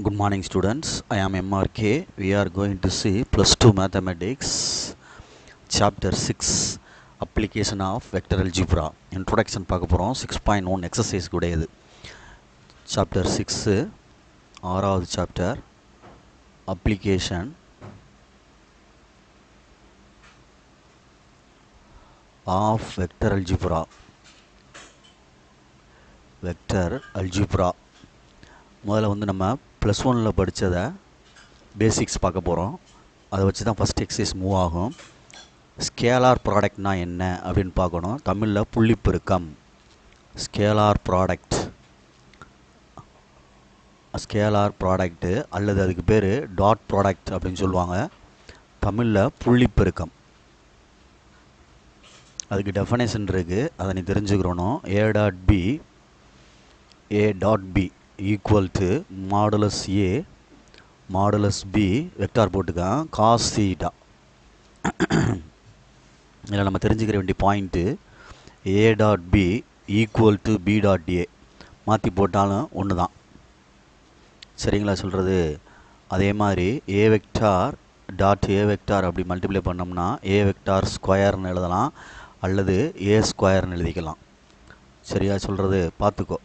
Good morning students, I am MRK. We are going to see plus 2 mathematics chapter 6 application of vector algebra introduction பார்க்க போகிறோம். 6.1 exercise கூடையது chapter 6 ஆறாவது chapter application of vector algebra முதல்ல வந்து நம்ம plus ஒனில் படித்ததை basics பார்க்க போகிறோம். அதை வச்சு தான் ஃபஸ்ட் எக்ஸசைஸ் மூவ் ஆகும். ஸ்கேலார் ப்ராடக்ட்னா என்ன அப்படின்னு பார்க்கணும். தமிழில் புள்ளிப்பெருக்கம். ஸ்கேலார் ப்ராடக்ட்டு அல்லது அதுக்கு பேர் டாட் ப்ராடக்ட் அப்படின்னு சொல்லுவாங்க. தமிழில் புள்ளிப்பெருக்கம். அதுக்கு டெஃபனேஷன் இருக்குது, அதை நீ தெரிஞ்சுக்கிறணும். A dot B equal to modulus A modulus B vector போட்டுக்கான் காஸ் தீட்டா. இதில் நம்ம தெரிஞ்சுக்கிற வேண்டிய point A dot B equal to B dot A மாற்றி போட்டாலும் ஒன்று தான். சரிங்களா சொல்கிறது? அதே மாதிரி A vector dot A vector அப்படி மல்டிப்ளை பண்ணோம்னா ஏ வெக்டார் ஸ்கொயர்னு எழுதலாம் அல்லது ஏ ஸ்கொயர்னு எழுதிக்கலாம். சரியா சொல்கிறது? பார்த்துக்கோ.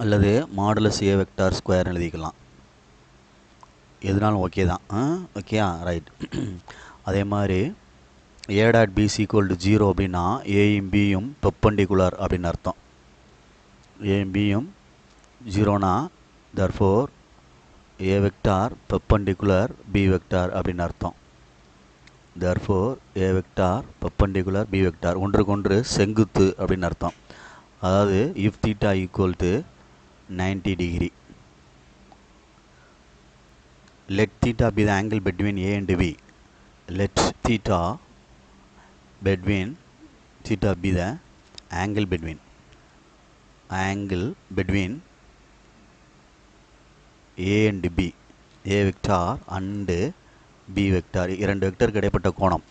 அல்லது மாடுலஸ் ஏ வெக்டார் ஸ்கொயர்னு எழுதிக்கலாம். எதுனாலும் ஓகே தான். ஓகேயா? ரைட். அதே மாதிரி ஏ டாட் பி ஈக்குவல் டு 0 அப்படின்னா ஏயும் பியும் பெர்பெண்டிகுலர் அப்படின்னு அர்த்தம். ஏயும் பியும் 0னா therefore a vector perpendicular b vector அப்படின்னு அர்த்தம். therefore a vector perpendicular b vector ஒன்றுக்கொன்று செங்குத்து அப்படின்னு அர்த்தம். அதாவது if theta equal to 90 degree, let theta be the angle between A and B. Let theta be the angle between A and B, A vector and B vector. இரண்டு vector இடைப்பட்ட கோணம்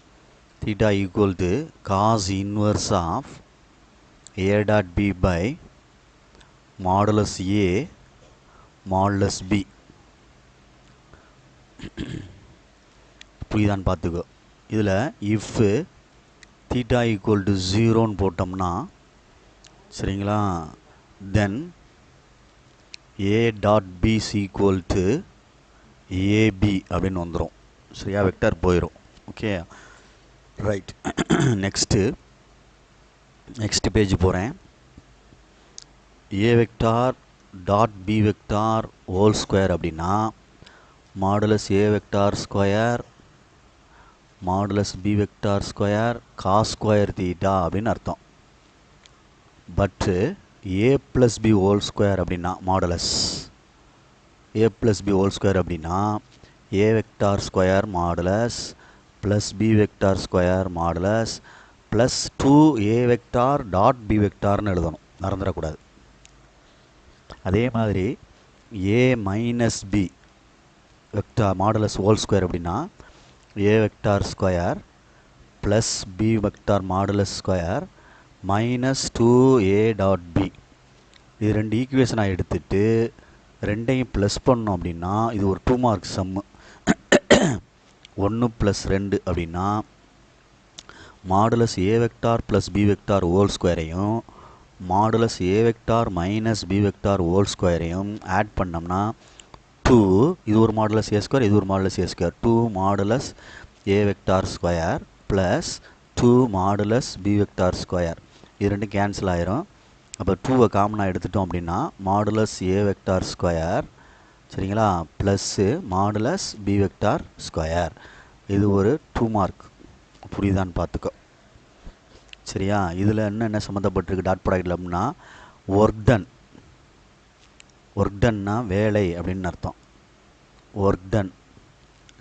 theta equal to cos inverse of A dot B by modulus A modulus B. புரியுதான்னு பார்த்துக்கோ. இதில் if theta equal to 0ன்னு போட்டோம்னா சரிங்களா, then A dot B equal to AB அப்படின்னு வந்துடும். சரியா? வெக்டர் போயிடும். Okay right. நெக்ஸ்ட்டு பேஜ் போகிறேன். A vector dot B vector whole square அப்படின்னா மாடுலஸ் ஏ vector square modulus B vector square cos square theta அப்படின்னு அர்த்தம். But A plus B whole square அப்படின்னா modulus A plus B whole square அப்படின்னா A vector square modulus plus B vector square modulus plus 2 A vector dot B வெக்டார்னு எழுதணும், மறந்துடக்கூடாது. அதே மாதிரி A minus B vector modulus whole square அப்படின்னா A vector square plus B vector modulus square minus 2 a dot b. இது ரெண்டு ஈக்குவேஷனாக எடுத்துகிட்டு ரெண்டையும் ப்ளஸ் பண்ணோம் அப்படின்னா இது ஒரு 2 மார்க் சம்மு. 1 + 2 அப்படின்னா மாடுலஸ் ஏ vector plus B vector whole ஸ்கொயரையும் மாடுலஸ் ஏ vector minus B vector whole ஸ்கொயரையும் ஆட் பண்ணோம்னா 2, இது ஒரு மாடுலஸ் ஏ ஸ்கொயர், இது ஒரு modulus A square, 2 modulus A vector square plus 2 modulus B vector square. இது ரெண்டும் கேன்சல் ஆயிரும். அப்போ 2வை காமனாக எடுத்துட்டோம் அப்படின்னா மாடுலஸ் ஏ வெக்டார் ஸ்கொயர் சரிங்களா plus modulus B vector square. இது ஒரு 2 மார்க். புரியுதான்னு பார்த்துக்கோ. சரியா? இதில் என்ன சம்மந்தப்பட்டிருக்கு டாட் ப்ராடக்டில் அப்படின்னா ஒர்க் டன்னா வேலை அப்படின்னு அர்த்தம். Work done.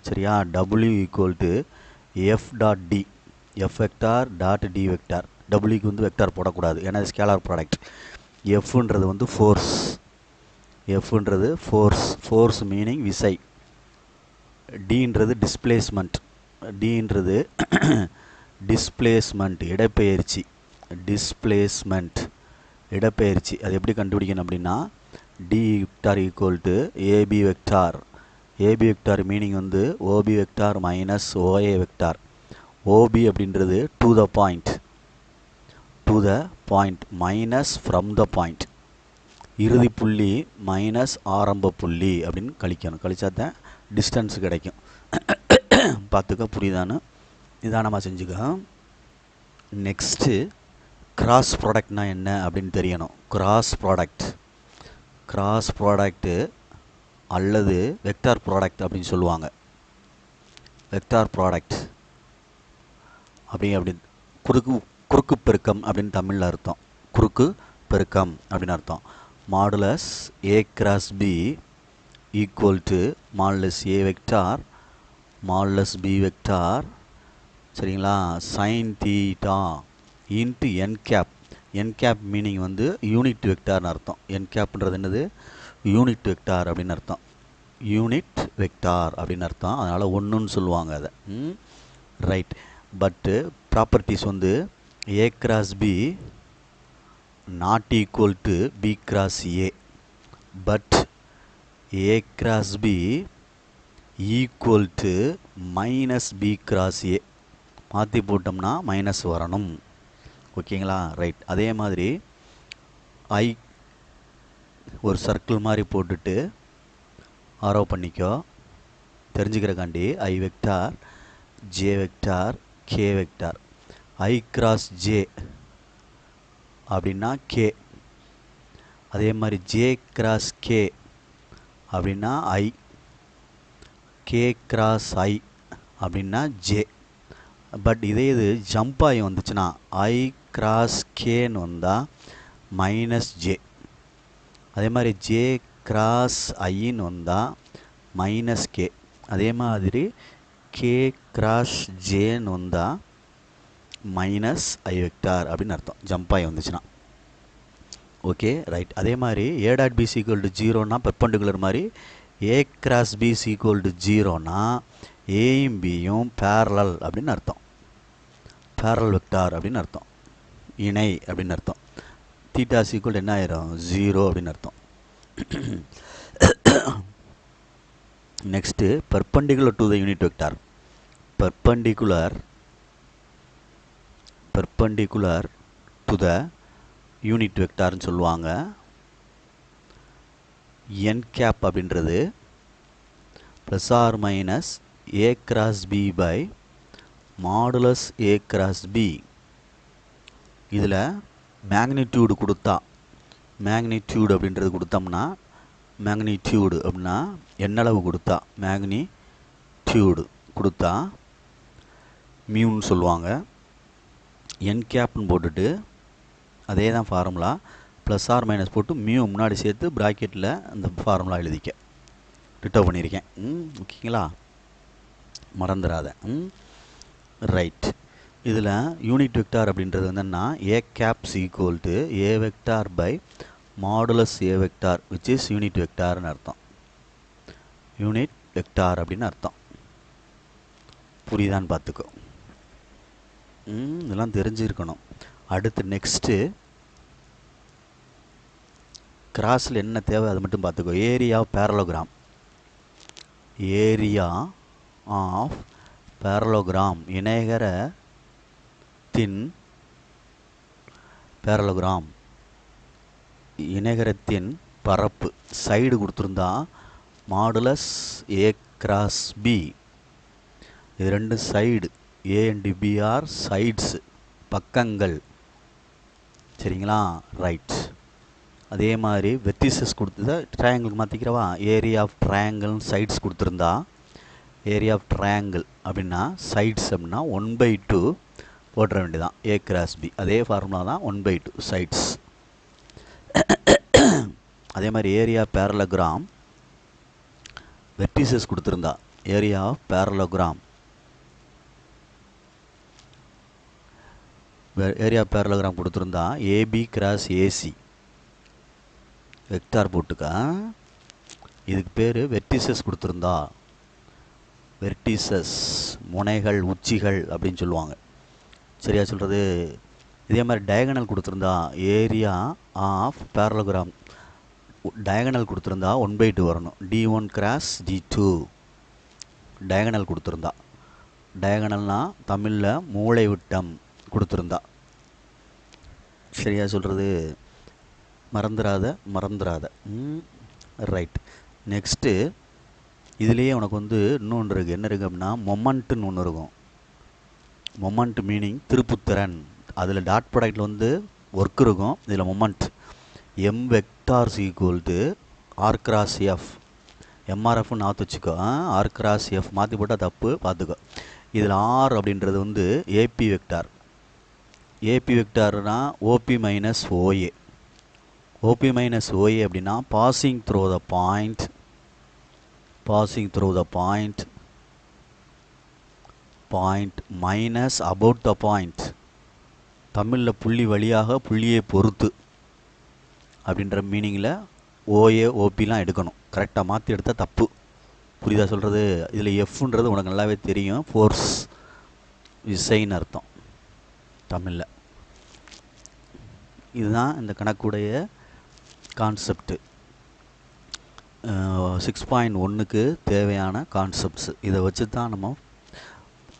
சரியா? W equal to F dot D, F vector dot D vector. டபிள்யூக்கு வந்து வெக்டார் போடக்கூடாது, ஏன்னா இது ஸ்கேலார் ப்ராடக்ட். எஃப்ன்றது வந்து ஃபோர்ஸ் மீனிங் விசை. டின்றது டிஸ்பிளேஸ்மெண்ட் இடப்பெயர்ச்சி. அது எப்படி கண்டுபிடிக்கணும் அப்படின்னா D vector equal to AB vector. AB vector meaning வந்து OB vector minus OA vector. OB அப்படின்றது to the point minus from the point. இறுதி புள்ளி மைனஸ் ஆரம்ப புள்ளி அப்படின்னு கழிக்கணும். கழிச்சா தான் டிஸ்டன்ஸ் கிடைக்கும். பார்த்துக்க புரியுதான்னு நிதானமாக செஞ்சுக்க. நெக்ஸ்ட்டு கிராஸ் ப்ராடக்ட்னா என்ன அப்படின்னு தெரியணும். கிராஸ் ப்ராடக்ட்டு அல்லது வெக்டார் ப்ராடக்ட் அப்படின்னு சொல்லுவாங்க. வெக்டார் ப்ராடக்ட் அப்படி குறுக்கு பெருக்கம் அப்படின்னு தமிழில் அர்த்தம். குறுக்கு பெருக்கம் அப்படின்னு அர்த்தம். Modulus A cross b equal to modulus A vector modulus B vector, சரிங்களா, sine theta into n cap. N cap meaning வந்து யூனிட் வெக்டார்னு அர்த்தம். என் கேப்ன்றது என்னது? யூனிட் வெக்டார் அப்படின்னு அர்த்தம். யூனிட் வெக்டார் அப்படின்னு அர்த்தம். அதனால் ஒன்றுன்னு சொல்லுவாங்க அதை. ரைட். பட்டு ப்ராப்பர்ட்டிஸ் வந்து a cross b not equal to b cross a. But a cross b equal to minus b cross a. மாற்றி போட்டோம்னா மைனஸ் வரணும். ஓகேங்களா? ரைட். அதே மாதிரி ஐ ஒரு சர்க்கிள் மாதிரி போட்டுட்டு ஆரோ பண்ணிக்கோ தெரிஞ்சுக்கிறக்காண்டி. I vector J vector K vector. I cross J அப்படின்னா கே. அதே மாதிரி ஜே கிராஸ் கே அப்படின்னா ஐ. கே கிராஸ் ஐ அப்படின்னா ஜே. பட் இதே இது ஜம்ப் ஆகி வந்துச்சுன்னா ஐ கிராஸ் கேன்னு வந்தால் மைனஸ் ஜே. அதே மாதிரி ஜே கிராஸ் ஐன்னு வந்தால் மைனஸ் கே. அதே மாதிரி கே கிராஸ் ஜேன்னு வந்தால் மைனஸ் ஐ வெக்டார் அப்படின்னு அர்த்தம், ஜம்ப் ஆகி வந்துச்சுன்னா. Okay, right. அதே மாதிரி ஏ டாட் பி சீக்வல் டு ஜீரோனா பெர்பெண்டிகுலர் மாதிரி A cross B equal to ஜீரோனா ஏயும் பியும் பேரலல் அப்படின்னு அர்த்தம். பேரல் வெக்டார் அப்படின்னு அர்த்தம். இணை அப்படின்னு அர்த்தம். தீட்டா சீக்வல் என்ன ஆயிரும்? ஜீரோ அப்படின்னு அர்த்தம். Next perpendicular to the unit vector. Perpendicular to the unit வெக்டார்னு சொல்லுவாங்க. என் கேப் அப்படின்றது plus or minus A cross B by modulus A cross B. இதில் மேக்னிடியூடு கொடுத்தா, மேக்னிடியூடு அப்படின்றது கொடுத்தோம்னா, மேக்னிடியூடு அப்படின்னா எண்ணளவு கொடுத்தா, மேக்னிடியூடு கொடுத்தா மியூன்னு சொல்லுவாங்க. என் கேப்னு போட்டுட்டு அதே தான் ஃபார்முலா, ப்ளஸ் ஆர் மைனஸ் போட்டு மியூ முன்னாடி சேர்த்து ப்ராக்கெட்டில் அந்த ஃபார்முலா எழுதிக்க டிட்டோ பண்ணியிருக்கேன். ஓகேங்களா? மறந்துடாத. ரைட். இதில் யூனிட் வெக்டார் அப்படின்றது என்னென்னா A caps equal to A vector by modulus A vector which is unit வெக்டார்னு அர்த்தம். யூனிட் வெக்டார் அப்படின்னு அர்த்தம். புரியுதான்னு பார்த்துக்கோ. இதெல்லாம் தெரிஞ்சிருக்கணும். அடுத்து நெக்ஸ்ட்டு கிராஸில் என்ன தேவை அது மட்டும் பார்த்துக்கோ. Area of parallelogram. Area of parallelogram இணைகரத்தின் பேரலோகிராம் இணைகரத்தின் பரப்பு சைடு கொடுத்துருந்தா மாடுலஸ் ஏ கிராஸ் பி. இது ரெண்டு side, A and B are sides, பக்கங்கள். சரிங்களா? ரைட். அதே மாதிரி வெர்டிசஸ் கொடுத்தத ட்ரையாங்கிளுக்கு மாற்றிக்கிறவா. ஏரியா ஆஃப் ட்ரையாங்கிள் சைட்ஸ் கொடுத்துருந்தா ஏரியா ஆஃப் ட்ரையாங்கிள் அப்படின்னா சைட்ஸ் அப்படின்னா 1/2 போட்டுற வேண்டியதான் ஏ கிராஸ் பி. அதே ஃபார்முலா தான் 1/2 சைட்ஸ். அதே மாதிரி ஏரியா பேரலோகிராம் வெர்டிசஸ் கொடுத்துருந்தா ஏரியா ஆஃப் பேரலோகிராம் கொடுத்துருந்தா ஏபி கிராஸ் ஏசி வெக்டார் போட்டுக்கா. இதுக்கு பேர் வெர்டிசஸ் கொடுத்துருந்தா, வெர்டிசஸ் முனைகள் உச்சிகள் அப்படின்னு சொல்லுவாங்க. சரியா சொல்கிறது? இதே மாதிரி டயகனல் கொடுத்துருந்தா ஏரியா ஆஃப் பேரலோகிராம் டயகனல் கொடுத்துருந்தா 1/2 வரணும். D1 கிராஸ் D2 டயகனல் கொடுத்துருந்தா. டயகனல்னால் தமிழில் மூளை விட்டம் கொடுத்துருந்தா. சரியா சொல்கிறது? மறந்துடாத. ரைட். நெக்ஸ்ட்டு இதுலேயே உனக்கு இன்னொன்று இருக்குது. என்ன இருக்குது அப்படின்னா மொமெண்ட்டுன்னு ஒன்று இருக்கும். மொமெண்ட் மீனிங் திருப்புத்திறன். அதில் டாட் ப்ராடக்டில் ஒர்க் இருக்கும். இதில் moment M vectors equal to R cross F. எம்ஆர்எஃப்னு நாற்று வச்சுக்கோ. ஆர் கிராஸ் எஃப் மாற்றி போட்டால் தப்பு, பார்த்துக்கோ. இதில் ஆர் அப்படின்றது ஏபி வெக்டார். ஏபி வெக்டார்னா OB minus OA. OB minus OA அப்படின்னா passing through the point minus about the point. தமிழில் புள்ளி வழியாக புள்ளியை பொறுத்து அப்படின்ற மீனிங்கில் ஓஏ ஓபிலாம் எடுக்கணும். கரெக்டாக மாற்றி எடுத்தால் தப்பு. புரியுதா சொல்கிறது? இதில் எஃப்ன்றது உனக்கு நல்லாவே தெரியும். ஃபோர்ஸ், விசைன்னு அர்த்தம் தமிழில். இதுதான் இந்த கணக்குடைய கான்செப்டு. 6.1க்கு தேவையான கான்செப்ட்ஸு. இதை வச்சு தான் நம்ம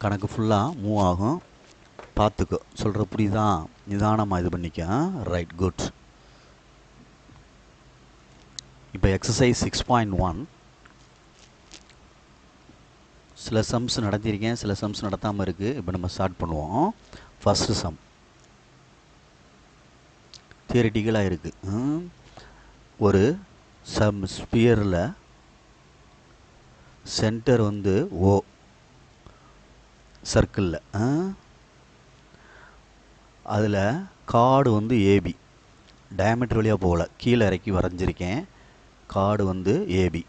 கணக்கு ஃபுல்லாக மூவ் ஆகும். பார்த்துக்கோ. சொல்கிற புரியுதா? நிதானமாக இது பண்ணிக்க. Right, good. இப்போ எக்ஸசைஸ் 6.1 சில சம்ஸ் நடத்தியிருக்கேன், சில சம்ஸ் நடத்தாமல் இருக்குது. இப்போ நம்ம ஸ்டார்ட் பண்ணுவோம். ஃபஸ்ட்டு சம் தியரிட்டிக்கலாக இருக்குது. ஒரு ஸ்பியரில் சென்டர் ஓ, சர்க்கிளில் அதில் கார்டு ஏபி. டயமீட்டர் வழியாக போகல, கீழே இறக்கி வரைஞ்சிருக்கேன். Card AB.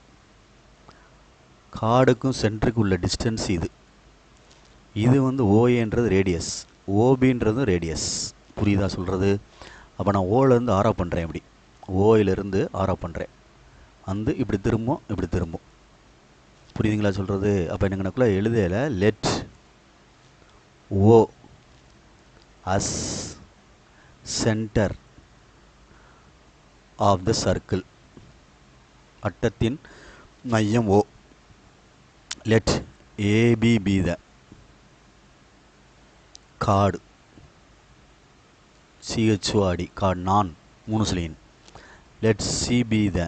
கார்டுக்கும் சென்டருக்கு உள்ள டிஸ்டன்ஸ் இது ஓஏன்றது ரேடியஸ், ஓபின்றது ரேடியஸ். புரியுதா சொல்கிறது? அப்போ நான் ஓலேருந்து ஆரோ பண்ணுறேன். இப்படி ஓயிலிருந்து ஆரோ பண்ணுறேன். இப்படி திரும்பும். புரியுதுங்களா சொல்கிறது? அப்போ எனக்குள்ள எழுதையில் let O as center of the circle. வட்டத்தின் மையம் O. Let AB be the chord. C H O R D chord. நான் 3 ஸ்லீன். லெட் சி பி த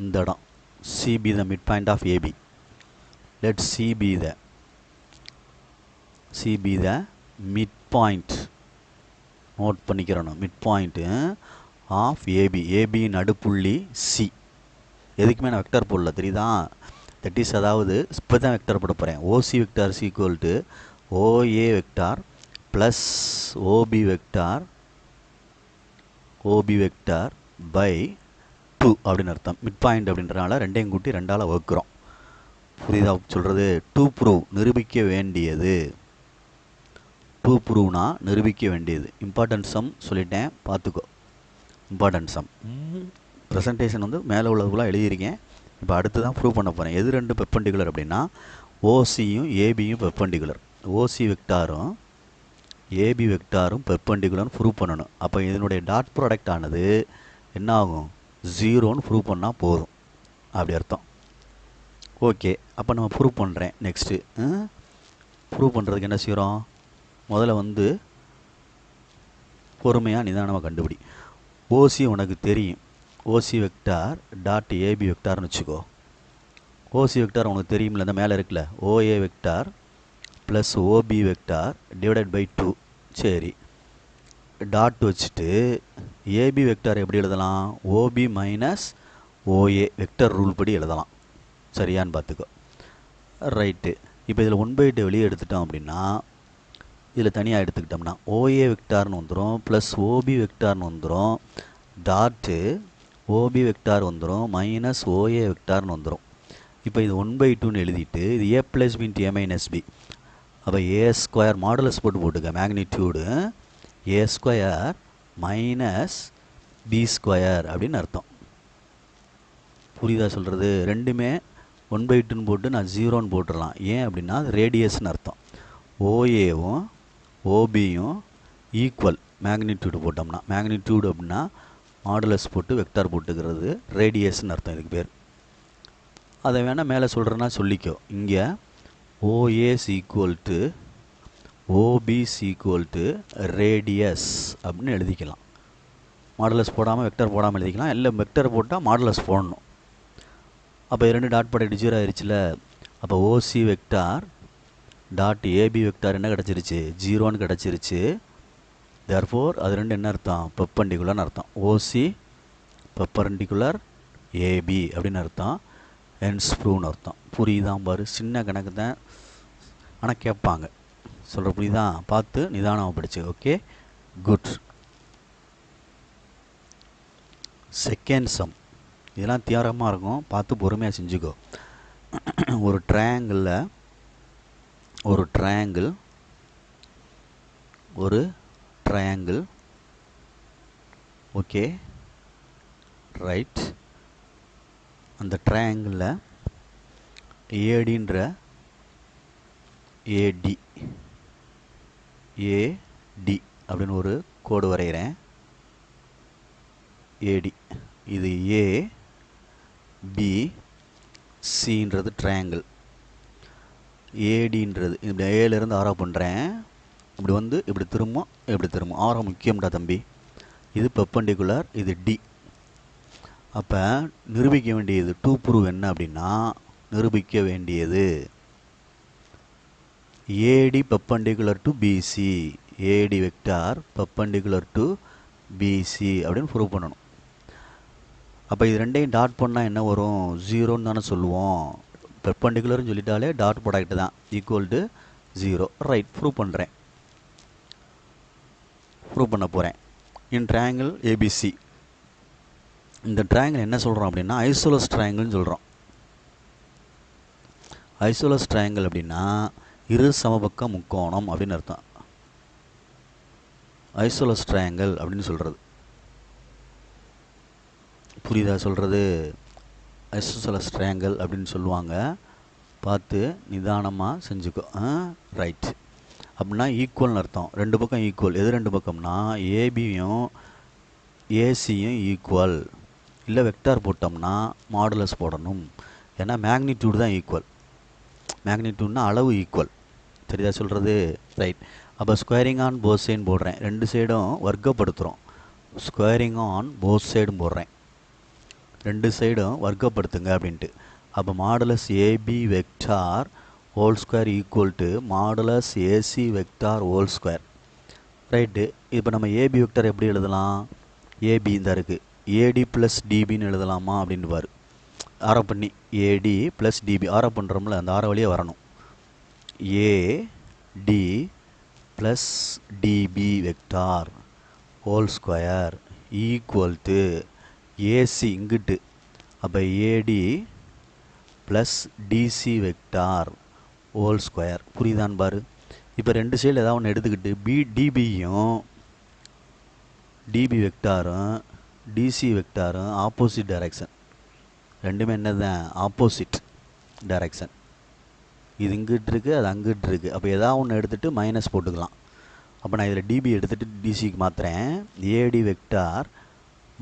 இந்த இடம். C be the mid point of AB. Let C be the mid point. Note பண்ணிக்கிறணும். Mid point of AB. AB நடுப்புள்ளி C. எதுக்குமே நான் vector போடல, தெரியுதா? தட் இஸ், அதாவது இப்போ தான் வெக்டர் போட போகிறேன். OC vector is equal to OA vector plus OB vector by 2 அப்படின்னு அர்த்தம். மிட் பாயிண்ட் அப்படின்றனால ரெண்டையும் கூட்டி 2ஆல் வகுக்கிறோம். புரியுதா சொல்கிறது? டு ப்ரூவ், நிரூபிக்க வேண்டியது. டு ப்ரூவ்னா நிரூபிக்க வேண்டியது. இம்பார்ட்டன்ட் சம் சொல்லிட்டேன், பார்த்துக்கோ. இம்பார்ட்டன்ட் சம் ப்ரெசன்டேஷன் மேலே உள்ளதுக்குலாம் எழுதியிருக்கேன். இப்போ அடுத்து தான் ப்ரூவ் பண்ண போகிறேன். எது ரெண்டு பெர்பெண்டிகுலர் அப்படின்னா ஓசியும் ஏபியும் பெர்பெண்டிகுலர். ஓசி வெக்டாரும் ஏபி வெக்டாரும் பெர்பெண்டிகுலர்னு ப்ரூவ் பண்ணணும். அப்போ இதனுடைய டாட் ப்ராடக்ட் ஆனது என்ன ஆகும்? 0ன்னு ப்ரூவ் பண்ணால் போதும், அப்படி அர்த்தம். ஓகே, அப்போ நம்ம ப்ரூவ் பண்ணுறேன். நெக்ஸ்ட்டு ப்ரூவ் பண்ணுறதுக்கு என்ன செய்கிறோம்? முதல்ல பொறுமையாக நிதானமாக கண்டுபிடி. ஓசி உனக்கு தெரியும். ஓசி வெக்டார் டாட் ஏபி வெக்டார்னு வச்சுக்கோ. ஓசி வெக்டார் உனக்கு தெரியும்ல, இந்த மேலே இருக்குல்ல. OA vector plus OB vector divided by 2. சரி, டாட் வச்சுட்டு ஏபி வெக்டார் எப்படி எழுதலாம்? OB minus OA vector rule படி எழுதலாம். சரியான்னு பார்த்துக்கோ. ரைட்டு. இப்போ இதில் 1/2 வெளியே எடுத்துட்டோம் அப்படின்னா, இதில் தனியாக எடுத்துக்கிட்டோம்னா ஓஏ வெக்டார்னு வந்துடும் ப்ளஸ் ஓபி வெக்டார்னு வந்துடும். டாட்டு ஓபி வெக்டார் வந்துடும் மைனஸ் ஓஏ வெக்டார்னு வந்துடும். இப்போ இது 1/2ன்னு எழுதிட்டு இது ஏ plus B into A minus B. அப்போ ஏ ஸ்கொயர் மாடுலஸ் போட்டுக்க. மேக்னிடியூடு ஏ ஸ்கொயர் மைனஸ் பி ஸ்கொயர் அப்படின்னு அர்த்தம். புரியுதா சொல்கிறது? ரெண்டுமே 1/2ன்னு போட்டு நான் 0ன்னு போட்டுடலாம். ஏன் அப்படின்னா அது ரேடியஸ்ன்னு அர்த்தம். ஓஏவும் ஓபியும் ஈக்குவல் மேக்னிடியூடு போட்டோம்னா, மேக்னிடியூடு அப்படின்னா மாடுலஸ் போட்டு வெக்டார் போட்டுக்கிறது ரேடியஸ்ன்னு அர்த்தம் இதுக்கு பேர். அதை வேணால் மேலே சொல்கிறேன்னா சொல்லிக்கோ. இங்கே OA's equal to OB's equal to radius அப்படின்னு எழுதிக்கலாம். மாடுலஸ் போடாமல் வெக்டர் போடாமல் எழுதிக்கலாம். இல்லை வெக்டர் போட்டால் மாடுலஸ் போடணும். அப்போ 2 டாட் போட 0 ஆயிடுச்சுல. அப்போ OC vector dot AB vector என்ன கிடச்சிருச்சு? 0ன்னு கிடச்சிருச்சு. தேர்ஃபோர் அது ரெண்டு என்ன அர்த்தம்? பெர்பெண்டிகுலர்னு அர்த்தம். ஓசி பெர்பெண்டிகுலர் ஏபி அப்படின்னு அர்த்தம். ஹென்ஸ் ப்ரூவ்னு அர்த்தம். புரியுதான் பாரு, சின்ன கணக்கு தான், ஆனால் கேட்பாங்க. சொல்கிற புரியுதான்? பார்த்து நிதானமாக படிச்சு. Okay, good. Second sum. இதெல்லாம் தியாரமாக இருக்கும், பார்த்து பொறுமையாக செஞ்சுக்கோ. ஒரு ட்ரையாங்கிளில் ஒரு ட்ரையாங்கிள் ஓகே ரைட். அந்த ட்ரையாங்கிளில் ஏடின்ற ஏடி அப்படின்னு ஒரு கோடு வரைகிறேன். ஏடி இது ஏ பி சின்றது ட்ரையாங்கிள். ஏடின்றது இப்படி ஏலேருந்து ஆரோ பண்ணுறேன். இப்படி வந்து இப்படி திரும்பும். ஆரோ முக்கியம்டா தம்பி. இது பெர்பெண்டிகுலர், இது டி. அப்போ நிரூபிக்க வேண்டியது டூ ப்ரூவ் என்ன அப்படின்னா, நிரூபிக்க வேண்டியது AD perpendicular to BC, AD vector perpendicular to BC அப்படின்னு ப்ரூவ் பண்ணணும். அப்போ இது ரெண்டையும் டாட் பண்ணால் என்ன வரும்? 0ன்னு தானே சொல்லுவோம். பெர்பெண்டிகுலர்னு சொல்லிட்டாலே டாட் ப்ராடக்ட் தான், ஈக்குவல் டு 0. ரைட், ப்ரூவ் பண்ணுறேன். ப்ரூவ் பண்ண போகிறேன். இன் ட்ரையாங்கிள் ஏபிசி. இந்த ட்ரையாங்கிள் என்ன சொல்கிறோம் அப்படின்னா ஐசோலஸ் ட்ரையாங்கிள்னு சொல்கிறோம். ஐசோலஸ் ட்ரையாங்கிள் அப்படின்னா இரு சமபக்க முக்கோணம் அப்படின்னு அர்த்தம். ஐசோலஸ் ட்ரையாங்கிள் அப்படின்னு சொல்கிறது புரியுதா? சொல்கிறது ஐசோலஸ் ட்ரையாங்கிள் அப்படின்னு சொல்லுவாங்க. பார்த்து நிதானமாக செஞ்சுக்கோ. ரைட். அப்படின்னா ஈக்குவல்னு அர்த்தம். ரெண்டு பக்கம் ஈக்குவல். எது ரெண்டு பக்கம்னா ஏபியும் ஏசியும் ஈக்குவல். இல்லை வெக்டார் போட்டோம்னா மாடுலஸ் போடணும். ஏன்னா மேக்னிடியூடு தான் ஈக்குவல். மேக்னிடியூட்னா அளவு ஈக்குவல். தெரியுதா சொல்கிறது? ரைட். அப்போ ஸ்கொயரிங் ஆன் போத் சைடும் போடுறேன். ரெண்டு சைடும் வர்க்கப்படுத்துகிறோம். ஸ்கொயரிங் ஆன் போத் சைடும் போடுறேன். ரெண்டு சைடும் வர்க்கப்படுத்துங்க அப்படின்ட்டு. அப்போ modulus AB vector whole square equal to modulus AC vector whole square. Right. இப்போ நம்ம ஏபி வெக்டார் எப்படி எழுதலாம்? ஏபி இந்த இருக்குது. ஏடி ப்ளஸ் டிபின்னு எழுதலாமா அப்படின்னு பாரு. ஆரோ பண்ணி ஏடி ப்ளஸ் டிபி ஆரோ பண்ணுறோம்ல, அந்த ஆரோ வழியே வரணும். AD plus DB vector whole square equal to AC இங்கிட்டு. அப்போ AD plus DC vector whole square. புரியுதான்னு பாரு. இப்போ ரெண்டு சைடில் ஏதாவது ஒன்று எடுத்துக்கிட்டு டிபியும் டிபி வெக்டாரும் டிசி வெக்டாரும் ஆப்போசிட் டைரக்ஷன். ரெண்டுமே என்னது தான்? Opposite direction. இது இங்கிட்டு இருக்குது, அது அங்கிட்டு இருக்குது. அப்போ ஏதாவது ஒன்று எடுத்துகிட்டு மைனஸ் போட்டுக்கலாம். அப்போ நான் இதில் டிபி எடுத்துகிட்டு டிசிக்கு மாற்றுறேன். AD vector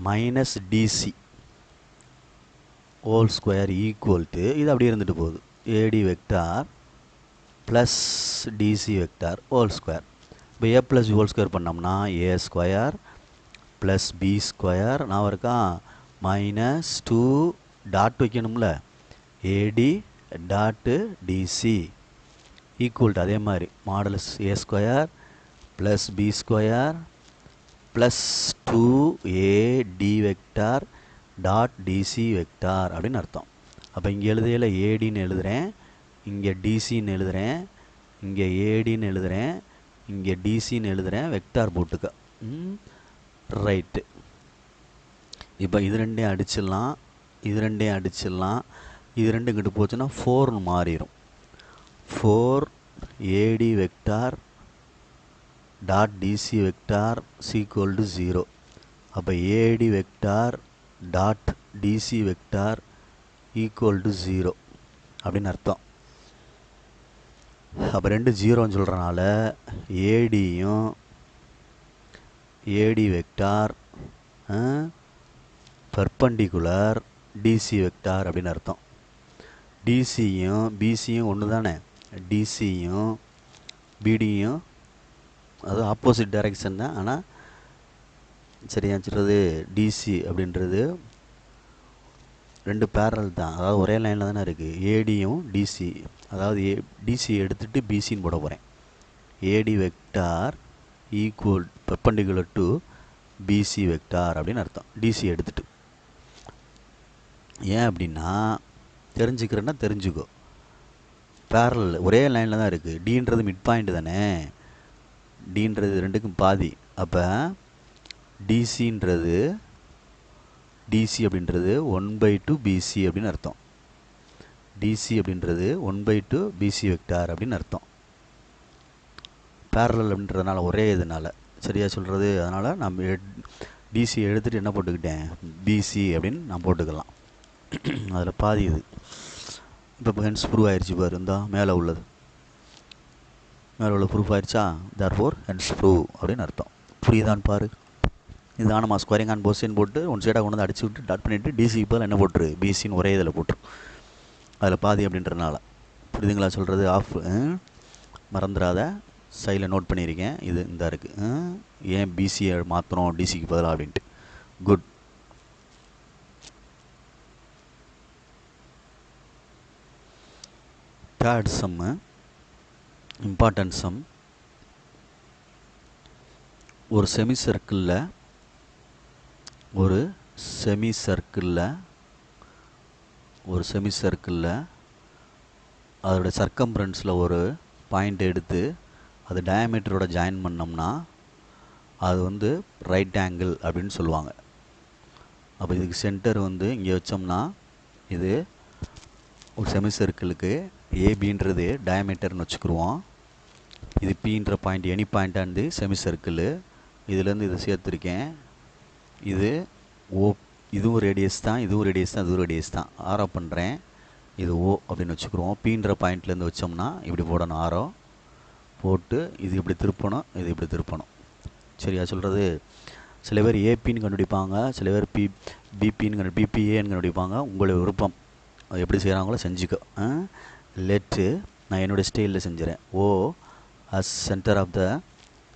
minus DC whole square equal to இது அப்படியே இருந்துட்டு போகுது. AD vector plus DC vector whole square. இப்போ ஏ ப்ளஸ் ஹோல் ஸ்கொயர் பண்ணோம்னா A square plus B square. நான் இருக்கா மைனஸ் 2 டாட் வைக்கணும்ல, AD dot DC equal to அதே மாதிரி modulus A square plus B square plus 2ஏடி வெக்டார் டாட் டிசி வெக்டார் அப்படின்னு அர்த்தம். அப்போ இங்கே எழுதையில் ஏடின்னு எழுதுகிறேன், இங்கே டிசின்னு எழுதுகிறேன், இங்கே ஏடின்னு எழுதுகிறேன், இங்கே டிசின்னு எழுதுகிறேன். வெக்டார் போட்டுக்க. ரைட்டு. இப்போ இது ரெண்டையும் அடிச்சிடலாம், இது ரெண்டையும் அடிச்சிடலாம். இது ரெண்டு இங்கிட்டு போச்சுன்னா 4ன்னு மாறிடும். 4 AD vector dot DC vector equal to 0. அப்போ AD vector dot DC vector equal to 0 அப்படின்னு அர்த்தம். அப்போ ரெண்டு 0ன்னு சொல்கிறனால ஏடியும் AD vector perpendicular DC vector அப்படின்னு அர்த்தம். டிசியும் பிசியும் ஒன்று தானே, டிசியும் பிடியும் அது ஆப்போசிட் டைரக்ஷன் தான். ஆனால் சரியா சொல்கிறது, டிசி அப்படின்றது ரெண்டு பேரல் தான், அதாவது ஒரே லைனில் தானே இருக்குது. ஏடியும் டிசி, அதாவது டிசி எடுத்துகிட்டு பிசின்னு போட போகிறேன். AD vector equal perpendicular to BC vector அப்படின்னு அர்த்தம், டிசி எடுத்துகிட்டு. ஏன் அப்படின்னா தெரிஞ்சுக்கிறேன்னா தெரிஞ்சுக்கோ, பேரல் ஒரே லைனில் தான் இருக்குது. டீன்றது மிட் பாயிண்ட் தானே, டீன்றது ரெண்டுக்கும் பாதி. அப்போ டிசின்றது டிசி அப்படின்றது 1/2 பிசி அப்படின்னு அர்த்தம். டிசி அப்படின்றது 1/2 பிசி வெக்டார் அப்படின்னு அர்த்தம். பேரலல் அப்படின்றதுனால ஒரே இதனால் சரியா சொல்கிறது. அதனால் நம்ம டிசி எடுத்துகிட்டு என்ன போட்டுக்கிட்டேன், பிசி அப்படின்னு நான் போட்டுக்கலாம். அதில் பாதி இது. இப்போ ஹென்ஸ் ப்ரூவ் ஆயிடுச்சு பாரு, இருந்தா மேலே உள்ளது, மேலே உள்ள ப்ரூஃப் ஆயிடுச்சா. தேர்ஃபோர் ஹென்ஸ் ப்ரூவ் அப்படின்னு அர்த்தம். புரியுதான்னு பாரு. இதுதான் நம்ம ஸ்கொயரிங் ஆன் போஸ்டின் போட்டு ஒன் சைடாக கொண்டு வந்து அடிச்சு விட்டு டாட் பண்ணிவிட்டு டிசி இப்போ என்ன போட்டுரு, பிசின்னு ஒரே இதில் போட்டுரு, அதில் பாதி அப்படின்றனால. புரியுதுங்களா சொல்கிறது. ஆஃப் மறந்துடாத, சைடில் நோட் பண்ணியிருக்கேன். இது இந்த இருக்குது, ஏன் பிசியை மாற்றணும் டிசிக்கு பதிலாக அப்படின்ட்டு. குட். தேர்ட் சம்மு, இம்பார்ட்டன்ட் சம். ஒரு செமி சர்க்கிளில் அதோட சர்க்கம்ஃபரன்ஸில் ஒரு பாயிண்ட் எடுத்து அது டயாமீட்டரோட ஜாயின் பண்ணோம்னா அது வந்து ரைட் ஆங்கிள் அப்படின்னு சொல்லுவாங்க. அப்போ இதுக்கு சென்டர் வந்து இங்கே வச்சோம்னா இது ஒரு செமி சர்க்கிளுக்கு ஏபின்றது டயாமீட்டர்னு வச்சுக்கிடுவோம். இது பின்ற பாயிண்ட், எனி பாயிண்டாண்டு செமி சர்க்கிள். இதுலேருந்து இதை சேர்த்துருக்கேன். இது ஓ, இதுவும் ரேடியஸ் தான், இதுவும் ரேடியஸ் தான், இதுவும் ரேடியஸ் தான். ஆரோ பண்ணுறேன். இது ஓ அப்படின்னு வச்சுக்கிடுவோம். பீன்ற பாயிண்ட்லேருந்து வச்சோம்னா இப்படி போடணும், ஆரோ போட்டு இது இப்படி திருப்பணும், இது இப்படி திருப்பணும். சரியா சொல்கிறது. சில பேர் ஏபின்னு கண்டுபிடிப்பாங்க, சில பேர் பிபின்னு பிபிஏன்னு கண்டுபிடிப்பாங்க. உங்களுடைய விருப்பம், அது எப்படி செய்கிறாங்களோ செஞ்சுக்கோ. லெட்டு நான் என்னுடைய ஸ்டைலில் செஞ்சுறேன். ஓ as center of the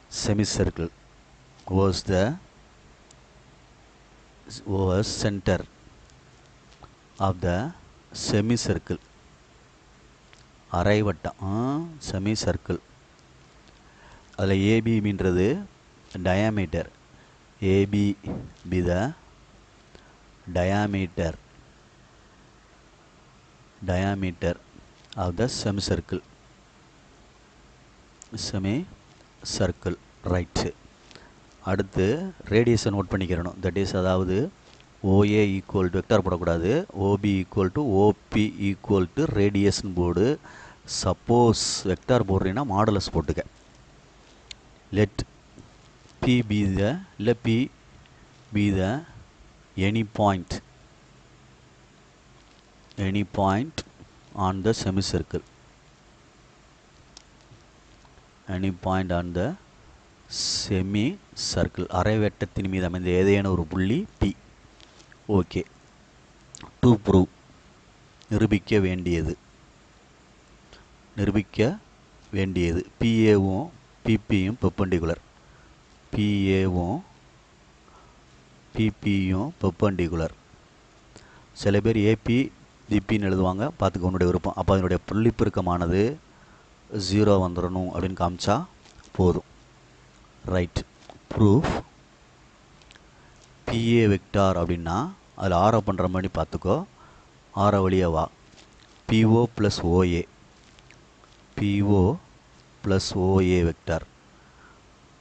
semicircle, was center of the semicircle, அரைவட்டம் செமி சர்க்கிள். அதில் ஏபின்றது diameter, AB be the diameter of the semicircle, right. அடுத்து ரேடியஸை நோட் பண்ணிக்கிறணும். தட் இஸ், அதாவது ஓஏ ஈக்குவல் டு வெக்டார் போடக்கூடாது, OB equal to OB equal to ரேடியஸ்னு போடு. சப்போஸ் வெக்டார் போடுறீங்கன்னா மாடுலஸ் போட்டுக்க. லெட் பி பி த, இல்லை P be the any point on the semicircle, any point on the semicircle, அரைவட்டத்தின் மீது அமைந்த ஏதேனும் ஒரு புள்ளி பி. ஓகே. டு ப்ரூவ், நிரூபிக்க வேண்டியது பிஏவும் பிபியும் பெர்பெண்டிகுலர், பிஏவும் பிபியும் பெர்பெண்டிகுலர். சில பேர் ஏபி பிபின்னு எழுதுவாங்க, பார்த்துக்க உன்னுடைய விருப்பம். அப்போ அதனுடைய புள்ளி பெருக்கமானது 0 வந்துடணும் அப்படின்னு காமிச்சா போதும். ரைட். ப்ரூஃப் பிஏ வெக்டார் அப்படின்னா அதில் ஆரோ பண்ணுற மாதிரி பார்த்துக்கோ. ஆரோ வழியே வா. BO plus OA vector.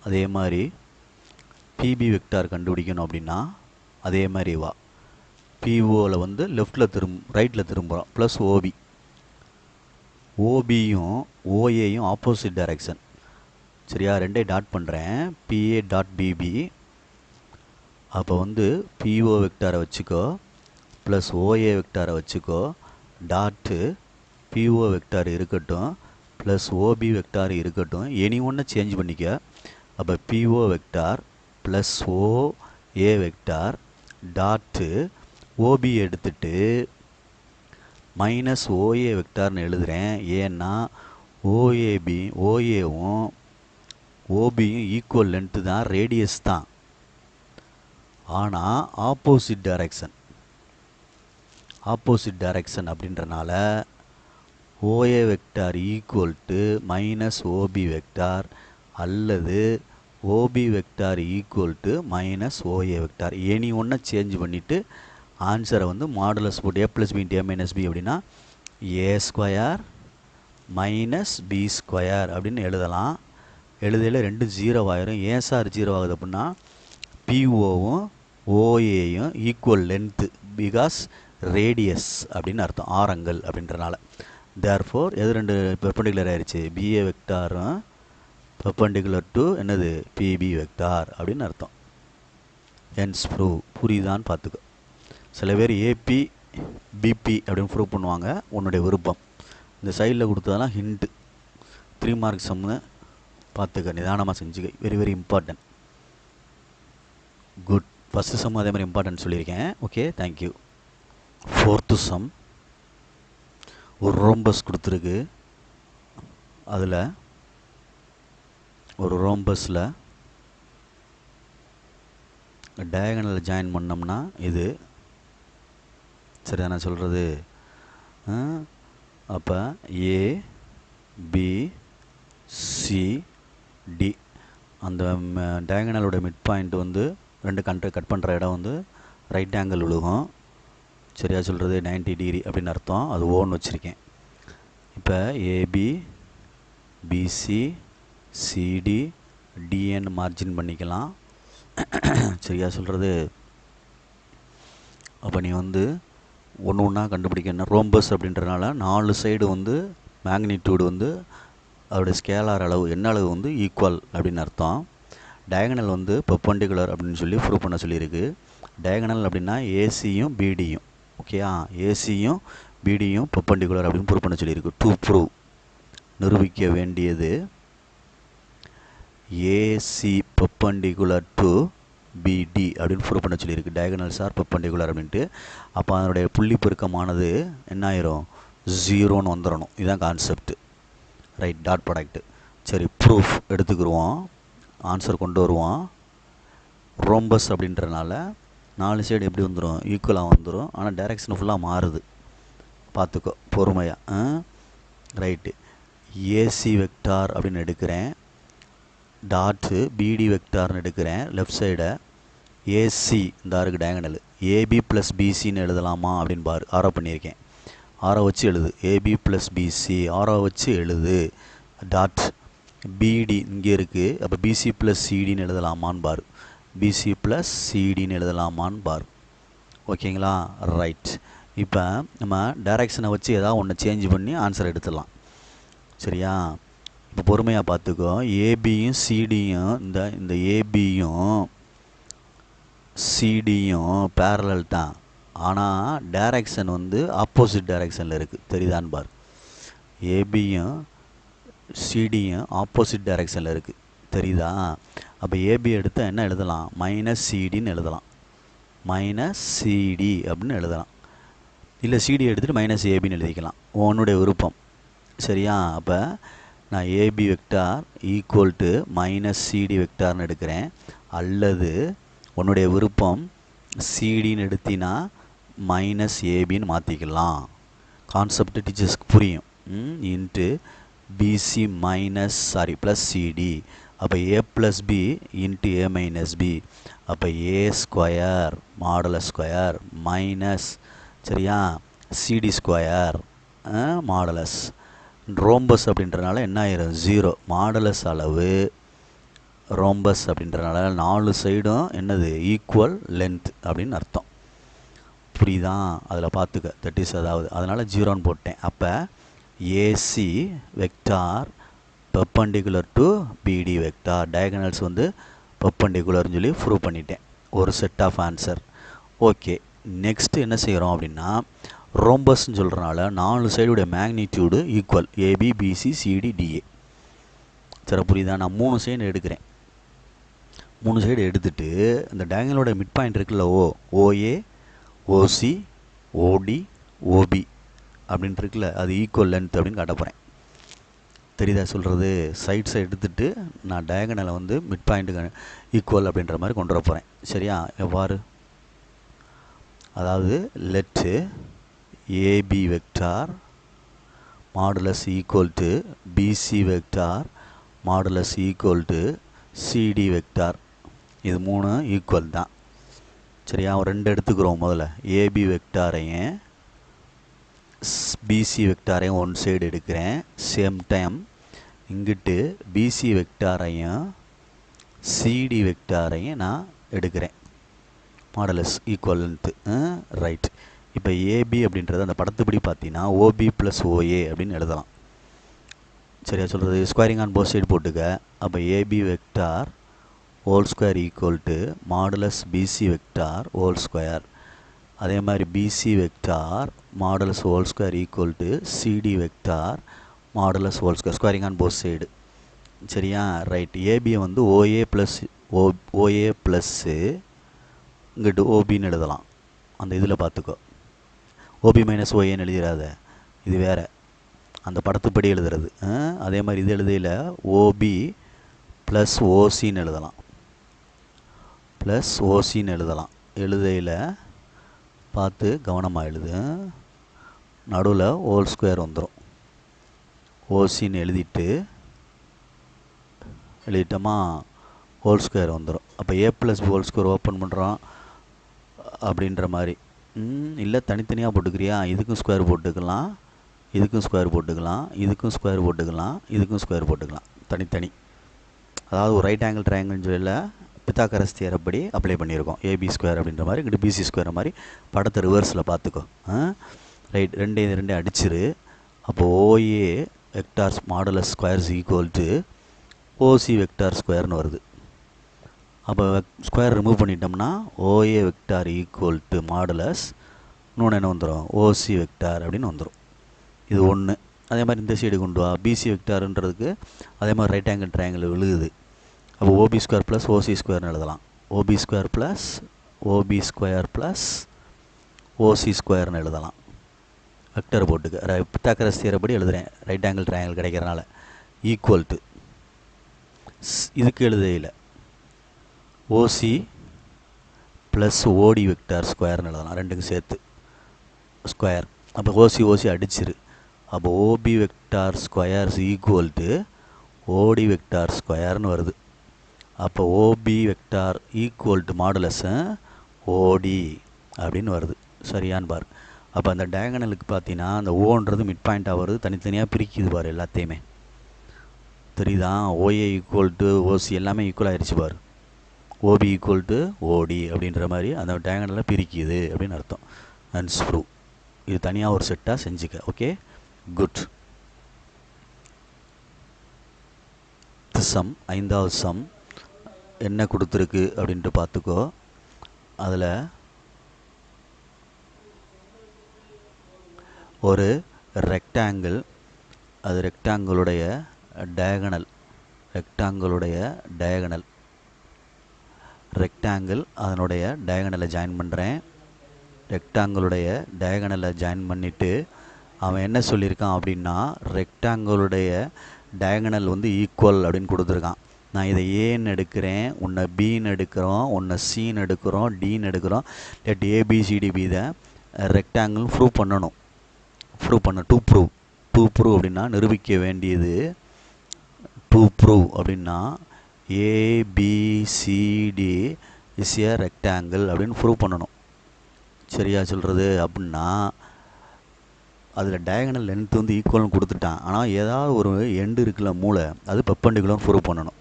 அதே மாதிரி பிபி வெக்டார் கண்டுபிடிக்கணும் அப்படின்னா அதே மாதிரி வா. பிஓவில் வந்து லெஃப்டில் ரைட்டில் திரும்புகிறோம், ப்ளஸ் ஓபி. ஓபியும் ஓஏயும் ஆப்போசிட் டைரக்ஷன். சரியா, ரெண்டே டாட் பண்ணுறேன், பிஏ டாட் பிபி. அப்போ வந்து பிஓ வெக்டாரை வச்சுக்கோ, ப்ளஸ் ஓஏ வெக்டாரை வச்சுக்கோ, டாட்டு பிஓ வெக்டார் இருக்கட்டும், ப்ளஸ் ஓபி வெக்டார் இருக்கட்டும், எனி ஒன்று சேஞ்ச் பண்ணிக்க. அப்போ PO vector plus OA vector dot OB எடுத்துட்டு மைனஸ் ஓஏ வெக்டார்னு எழுதுகிறேன். ஏன்னா ஓஏவும் ஓபியும் ஈக்குவல் லென்த்து தான், ரேடியஸ் தான். ஆனால் ஆப்போசிட் டைரக்ஷன் அப்படின்றனால OA vector equal to minus OB vector அல்லது OB vector equal to minus OA vector. Any ஒன்றை சேஞ்ச் பண்ணிவிட்டு ஆன்சரை வந்து மாடுலஸ் போட்டு A plus B into A minus B அப்படின்னா ஏ ஸ்கொயர் மைனஸ் பி ஸ்கொயர் அப்படின்னு எழுதலாம். எழுதையில் 2 0 ஆயிரும். ஏன் சார் 0 ஆகுது அப்படின்னா பிஓவும் ஓஏயும் ஈக்குவல் லென்த்து பிகாஸ் ரேடியஸ் அப்படின்னு அர்த்தம், ஆரங்கள் அப்படின்றனால. தேர்ஃபோர் எது 2 பெர்பெண்டிகுலர் ஆயிடுச்சு, பிஏ வெக்டாரும் பெர்பெண்டிகுலர் டு என்னது பிபி வெக்டார் அப்படின்னு அர்த்தம். Hence prove. புரியுதான்னு பார்த்துக்கோ. சில பேர் ஏபி பிபி அப்படின்னு ப்ரூவ் பண்ணுவாங்க, உன்னுடைய விருப்பம். இந்த சைடில் கொடுத்ததெல்லாம் ஹிண்ட்டு, 3 மார்க் சம்னு பார்த்துக்க, நிதானமாக செஞ்சுக்க. Very very important. Good. First some அதே மாதிரி இம்பார்ட்டன்ட் சொல்லியிருக்கேன். Okay, thank you. 4th சம் ஒரு ரோம்பஸ் கொடுத்துருக்கு. அதில் ஒரு ரோம்பஸில் டயகனலில் ஜாயின் பண்ணோம்னா இது சரியா நான் சொல்கிறது. அப்போ ஏ பி சி டி அந்த டயகனலோட மிட் பாயிண்ட் வந்து 2 கட் பண்ணுற இடம் வந்து ரைட் ஆங்கிள் விழுகும். சரியா சொல்கிறது 90 டிகிரி அப்படின்னு அர்த்தம். அது ஓன்னு வச்சுருக்கேன். இப்போ ஏபி பிசி சிடி டிஎன்னு மார்ஜின் பண்ணிக்கலாம். சரியா சொல்கிறது. அப்போ நீ வந்து ஒன்று ஒன்றா கண்டுபிடிக்கணும். ரோம்பஸ் அப்படின்றனால 4 சைடு வந்து மேக்னிடியூடு வந்து அதோடைய ஸ்கேலார் அளவு என்ன அளவு வந்து ஈக்குவல் அப்படின்னு அர்த்தம். டயகனல் வந்து பெர்பெண்டிகுலர் அப்படின்னு சொல்லி ப்ரூவ் பண்ண சொல்லியிருக்கு. டயகனல் அப்படின்னா ஏசியும் பிடியும். ஓகேயா, ஏசியும் பிடியும் பெர்பெண்டிகுலர் அப்படின்னு ப்ரூவ் பண்ண சொல்லியிருக்கு. டு ப்ரூவ் நிரூபிக்க வேண்டியது ஏசி பெர்பெண்டிகுலர் டு பிடி அப்படின்னு ப்ரூவ் பண்ண சொல்லியிருக்கு. டயகனல்ஸ் ஆர் பெர்பெண்டிகுலர் அப்படின்ட்டு. அப்போ அதனுடைய புள்ளி பெருக்கமானது என்ன ஆயிரும், 0ன்னு வந்துடணும். இதுதான் கான்செப்ட். Right, dot product. சரி, ப்ரூஃப் எடுத்துக்கிடுவோம், ஆன்சர் கொண்டு வருவோம். ரோம்பஸ் அப்படின்றனால 4 சைடு எப்படி வந்துடும், ஈக்குவலாக வந்துடும். ஆனால் டைரக்ஷன் ஃபுல்லாக மாறுது, பார்த்துக்கோ பொறுமையாக. ரைட்டு, ஏசி வெக்டார் அப்படின்னு எடுக்கிறேன். டாட்டு பிடி வெக்டார்னு எடுக்கிறேன். லெஃப்ட் சைடை ஏசி இந்த ஆருக்கு டயகனல் ஏபி ப்ளஸ் பிசின்னு எழுதலாமா அப்படின்னு பாரு. ஆரோ பண்ணியிருக்கேன். ஆரோ வச்சு எழுது. ஏபி ப்ளஸ் பிசி ஆரோ வச்சு எழுது. டாட் பிடி இங்கே இருக்குது. அப்போ பிசி ப்ளஸ் சிடின்னு எழுதலாமான்னு பாரு. பிசி ப்ளஸ் சிடின்னு எழுதலாமான்னு பாரு. ஓகேங்களா, ரைட். இப்போ நம்ம டைரக்ஷனை வச்சு ஏதாவது ஒன்று சேஞ்ச் பண்ணி ஆன்சர் எடுத்துடலாம். சரியா, இப்போ பொறுமையாக பார்த்துக்கோ. ஏபியும் சிடியும் இந்த ஏபியும் சிடியும் பேரலல் தான். ஆனால் டைரக்ஷன் வந்து ஆப்போசிட் டைரக்ஷனில் இருக்குது. தெரியுதான்னு பார். ஏபியும் சிடியும் ஆப்போசிட் டைரக்ஷனில் இருக்குது. தெரியுதா? அப்போ ஏபி எடுத்தால் என்ன எழுதலாம், மைனஸ் சிடின்னு எழுதலாம். மைனஸ் சிடி அப்படின்னு எழுதலாம். இல்லை சிடி எடுத்துகிட்டு மைனஸ் ஏபின்னு எழுதிக்கலாம், உன்னுடைய விருப்பம். சரியா? அப்போ நான் AB vector equal to minus CD வெக்டார்னு எடுக்கிறேன். அல்லது உன்னுடைய விருப்பம் சிடின்னு எடுத்தினா மைனஸ் ஏபின்னு மாற்றிக்கலாம். கான்செப்ட் டீச்சர்ஸ்க்கு புரியும். Into BC minus plus CD. அப்போ A plus B into A minus B. அப்போ A square modulus square minus சரியா சிடி ஸ்கொயர் மாடுலஸ். ரோம்பஸ் அப்படின்றனால என்ன ஆயிரும், 0. மாடுலஸ் அளவு ரோம்பஸ் அப்படின்றனால 4 சைடும் என்னது ஈக்குவல் லென்த் அப்படின்னு அர்த்தம். புரியுதா? அதில் பார்த்துக்க. தட் இஸ் அதனால் 0ன்னு போட்டேன். அப்போ AC vector perpendicular to BD vector. Diagonals வந்து பெர்பெண்டிகுலர்னு சொல்லி ப்ரூவ் பண்ணிட்டேன். ஒரு set of answer. Okay, next என்ன செய்கிறோம் அப்படின்னா, ரோம்பஸ்ன்னு சொல்கிறனால 4 சைடுடைய magnitude equal AB BC CD DA. சரி, புரியுதா? நான் 3 சைடு எடுக்கிறேன். 3 சைடு எடுத்துட்டு இந்த டயகனலோட மிட் பாயிண்ட் இருக்குல்ல ஓஏ ஓசி ஓடி ஓபி அப்படின்ட்டு இருக்குல்ல, அது ஈக்குவல் லென்த் அப்படின்னு காட்ட போகிறேன். தெரியுதா சொல்கிறது? சைட்ஸை எடுத்துகிட்டு நான் டயகனலை வந்து மிட் பாயிண்ட்டுக்கு ஈக்குவல் அப்படின்ற மாதிரி கொண்டு வர போகிறேன். சரியா? எவ்வாறு? அதாவது let AB vector modulus equal to BC vector modulus equal to CD vector. இது 3 ஈக்குவல் தான். சரியா? 2 எடுத்துக்கிறோம். முதல்ல ஏபி வெக்டாரையும் பிசி வெக்டாரையும் ஒன் சைடு எடுக்கிறேன். சேம் டைம் இங்கிட்டு பிசி வெக்டாரையும் சிடி வெக்டாரையும் நான் எடுக்கிறேன். Modulus equal length. ரைட். இப்போ ஏபி அப்படின்றது அந்த படத்துப்படி பார்த்தீங்கன்னா ஓபி ப்ளஸ் ஓஏ அப்படின்னு எழுதலாம். சரியா சொல்கிறது? ஸ்கொயரிங் ஆன் போத் சைடு போட்டுக்க. அப்போ AB vector whole square equal to modulus BC vector whole square. அதே மாதிரி BC vector modulus whole square equal to CD vector modulus whole square. Squaring on both side. சரியா? Right. ஏபியை வந்து OA plus OA plus இங்கிட்டு ஓபின்னு எழுதலாம். அந்த இதில் பார்த்துக்கோ. ஓபி மைனஸ் ஓஏன்னு எழுதிடாத, இது வேறு, அந்த படத்துப்படி எழுதுறது. அதே மாதிரி இது எழுதையில் ஓபி ப்ளஸ் ஓசின்னு எழுதலாம். ப்ளஸ் ஓசின்னு எழுதலாம். எழுதையில் பார்த்து கவனமாக எழுது. நடுவில் ஹோல் ஸ்கொயர் வந்துடும். ஓசின்னு எழுதிட்டோமா, ஹோல் ஸ்கொயர் வந்துடும். அப்போ A plus B whole square open பண்ணுறோம் அப்படின்ற மாதிரி. இல்லை தனித்தனியாக போட்டுக்கிறியா? இதுக்கும் ஸ்கொயர் போட்டுக்கலாம், இதுக்கும் ஸ்கொயர் போட்டுக்கலாம், இதுக்கும் ஸ்கொயர் போட்டுக்கலாம், இதுக்கும் ஸ்கொயர் போட்டுக்கலாம், தனித்தனி. அதாவது ஒரு ரைட் ஆங்கிள் ட்ரையாங்கிள்னு சொல்ல பித்தாகரஸ் தியரப்படி அப்ளை பண்ணியிருக்கோம். ஏபி ஸ்கொயர் அப்படின்ற மாதிரி, இங்கிட்டு பிசி ஸ்கொயர் மாதிரி. படத்தை ரிவர்ஸில் பார்த்துக்கோ. ரைட். ரெண்டு அடிச்சிரு. அப்போது OA vectors modulus squares equal to OC vector ஸ்கொயர்னு வருது. அப்போ ஸ்கொயர் ரிமூவ் பண்ணிட்டோம்னா OA vector equal to modulus இன்னொன்று என்ன வந்துடும், ஓசி வெக்டார் அப்படின்னு வந்துடும். இது ஒன்று. அதே மாதிரி இந்த சைடு கொண்டு வா. பிசி வெக்டார்ன்றதுக்கு அதே மாதிரி ரைட் ஆங்கிள் ட்ரையாங்கிள் விழுகுது. அப்போ ஓபி ஸ்கொயர் ப்ளஸ் ஓசி ஸ்கொயர்னு எழுதலாம். ஓபி ஸ்கொயர் ப்ளஸ் ஓசி ஸ்கொயர்னு எழுதலாம். வெக்டர் போட்டுக்க. பித்தாகரஸ் தியரப்படி எழுதுகிறேன், ரைட் ஆங்கிள் ட்ரையாங்கிள் கிடைக்கிறனால. ஈக்குவல் டு இதுக்கு எழுதையில் ஓசி ப்ளஸ் ஓடி வெக்டார் ஸ்கொயர்னு எழுதலாம். ரெண்டுக்கும் சேர்த்து ஸ்கொயர். அப்போ ஓசி அடிச்சிரு. அப்போ OB vector squares equal to OD vector ஸ்கொயர்னு வருது. அப்போ OB vector equal to modulus OD அப்படின்னு வருது. சரியான்னு பாரு. அப்போ அந்த டயகனலுக்கு பார்த்தீங்கன்னா அந்த ஓன்றது மிட் பாயிண்ட்டாக வருது, தனித்தனியாக பிரிக்குது பாரு எல்லாத்தையுமே. தெரியுதா? ஓஏ ஈக்குவல் டு ஓசி எல்லாமே ஈக்குவல் ஆகிடுச்சு பாரு. ஓபி ஈக்குவல் டு ஓடி அப்படின்ற மாதிரி அந்த டயகனலில் பிரிக்குது அப்படின்னு அர்த்தம். Hence prove. இது தனியாக ஒரு செட்டாக செஞ்சுக்க. Okay, good. சம் 5வது சம் என்ன கொடுத்துருக்கு அப்படின்ட்டு பார்த்துக்கோ. அதில் ஒரு ரெக்டாங்கிள், அது ரெக்டாங்கிளுடைய டயகனல், ரெக்டாங்கிள் அதனுடைய டயகனலை ஜாயின் பண்ணுறேன். ரெக்டாங்கிளுடைய டயகனலை ஜாயின் பண்ணிவிட்டு அவன் என்ன சொல்லியிருக்கான் அப்படின்னா, ரெக்டாங்கிளுடைய டயகனல் வந்து ஈக்குவல் அப்படின்னு கொடுத்துருக்கான். நான் இதை ஏன்னு எடுக்கிறேன், உன்னை பின்னு எடுக்கிறோம், உன்னை சின்னு எடுக்கிறோம், டின்னு எடுக்கிறோம். Let ABCD be the rectangle prove பண்ணணும். டூ ப்ரூவ் அப்படின்னா நிரூபிக்க வேண்டியது. டூ ப்ரூவ் அப்படின்னா ஏபிசிடி இஸ் ஏ ரெக்டாங்கிள் அப்படின்னு ப்ரூவ் பண்ணணும். சரியா சொல்கிறது? அப்படின்னா அதில் டயகனல் லென்த் வந்து ஈக்குவல்னு கொடுத்துட்டான். ஆனால் ஏதாவது ஒரு எண்டு இருக்குல்ல, மூளை, அது பெர்பெண்டிகுலர்னு ப்ரூவ் பண்ணணும்.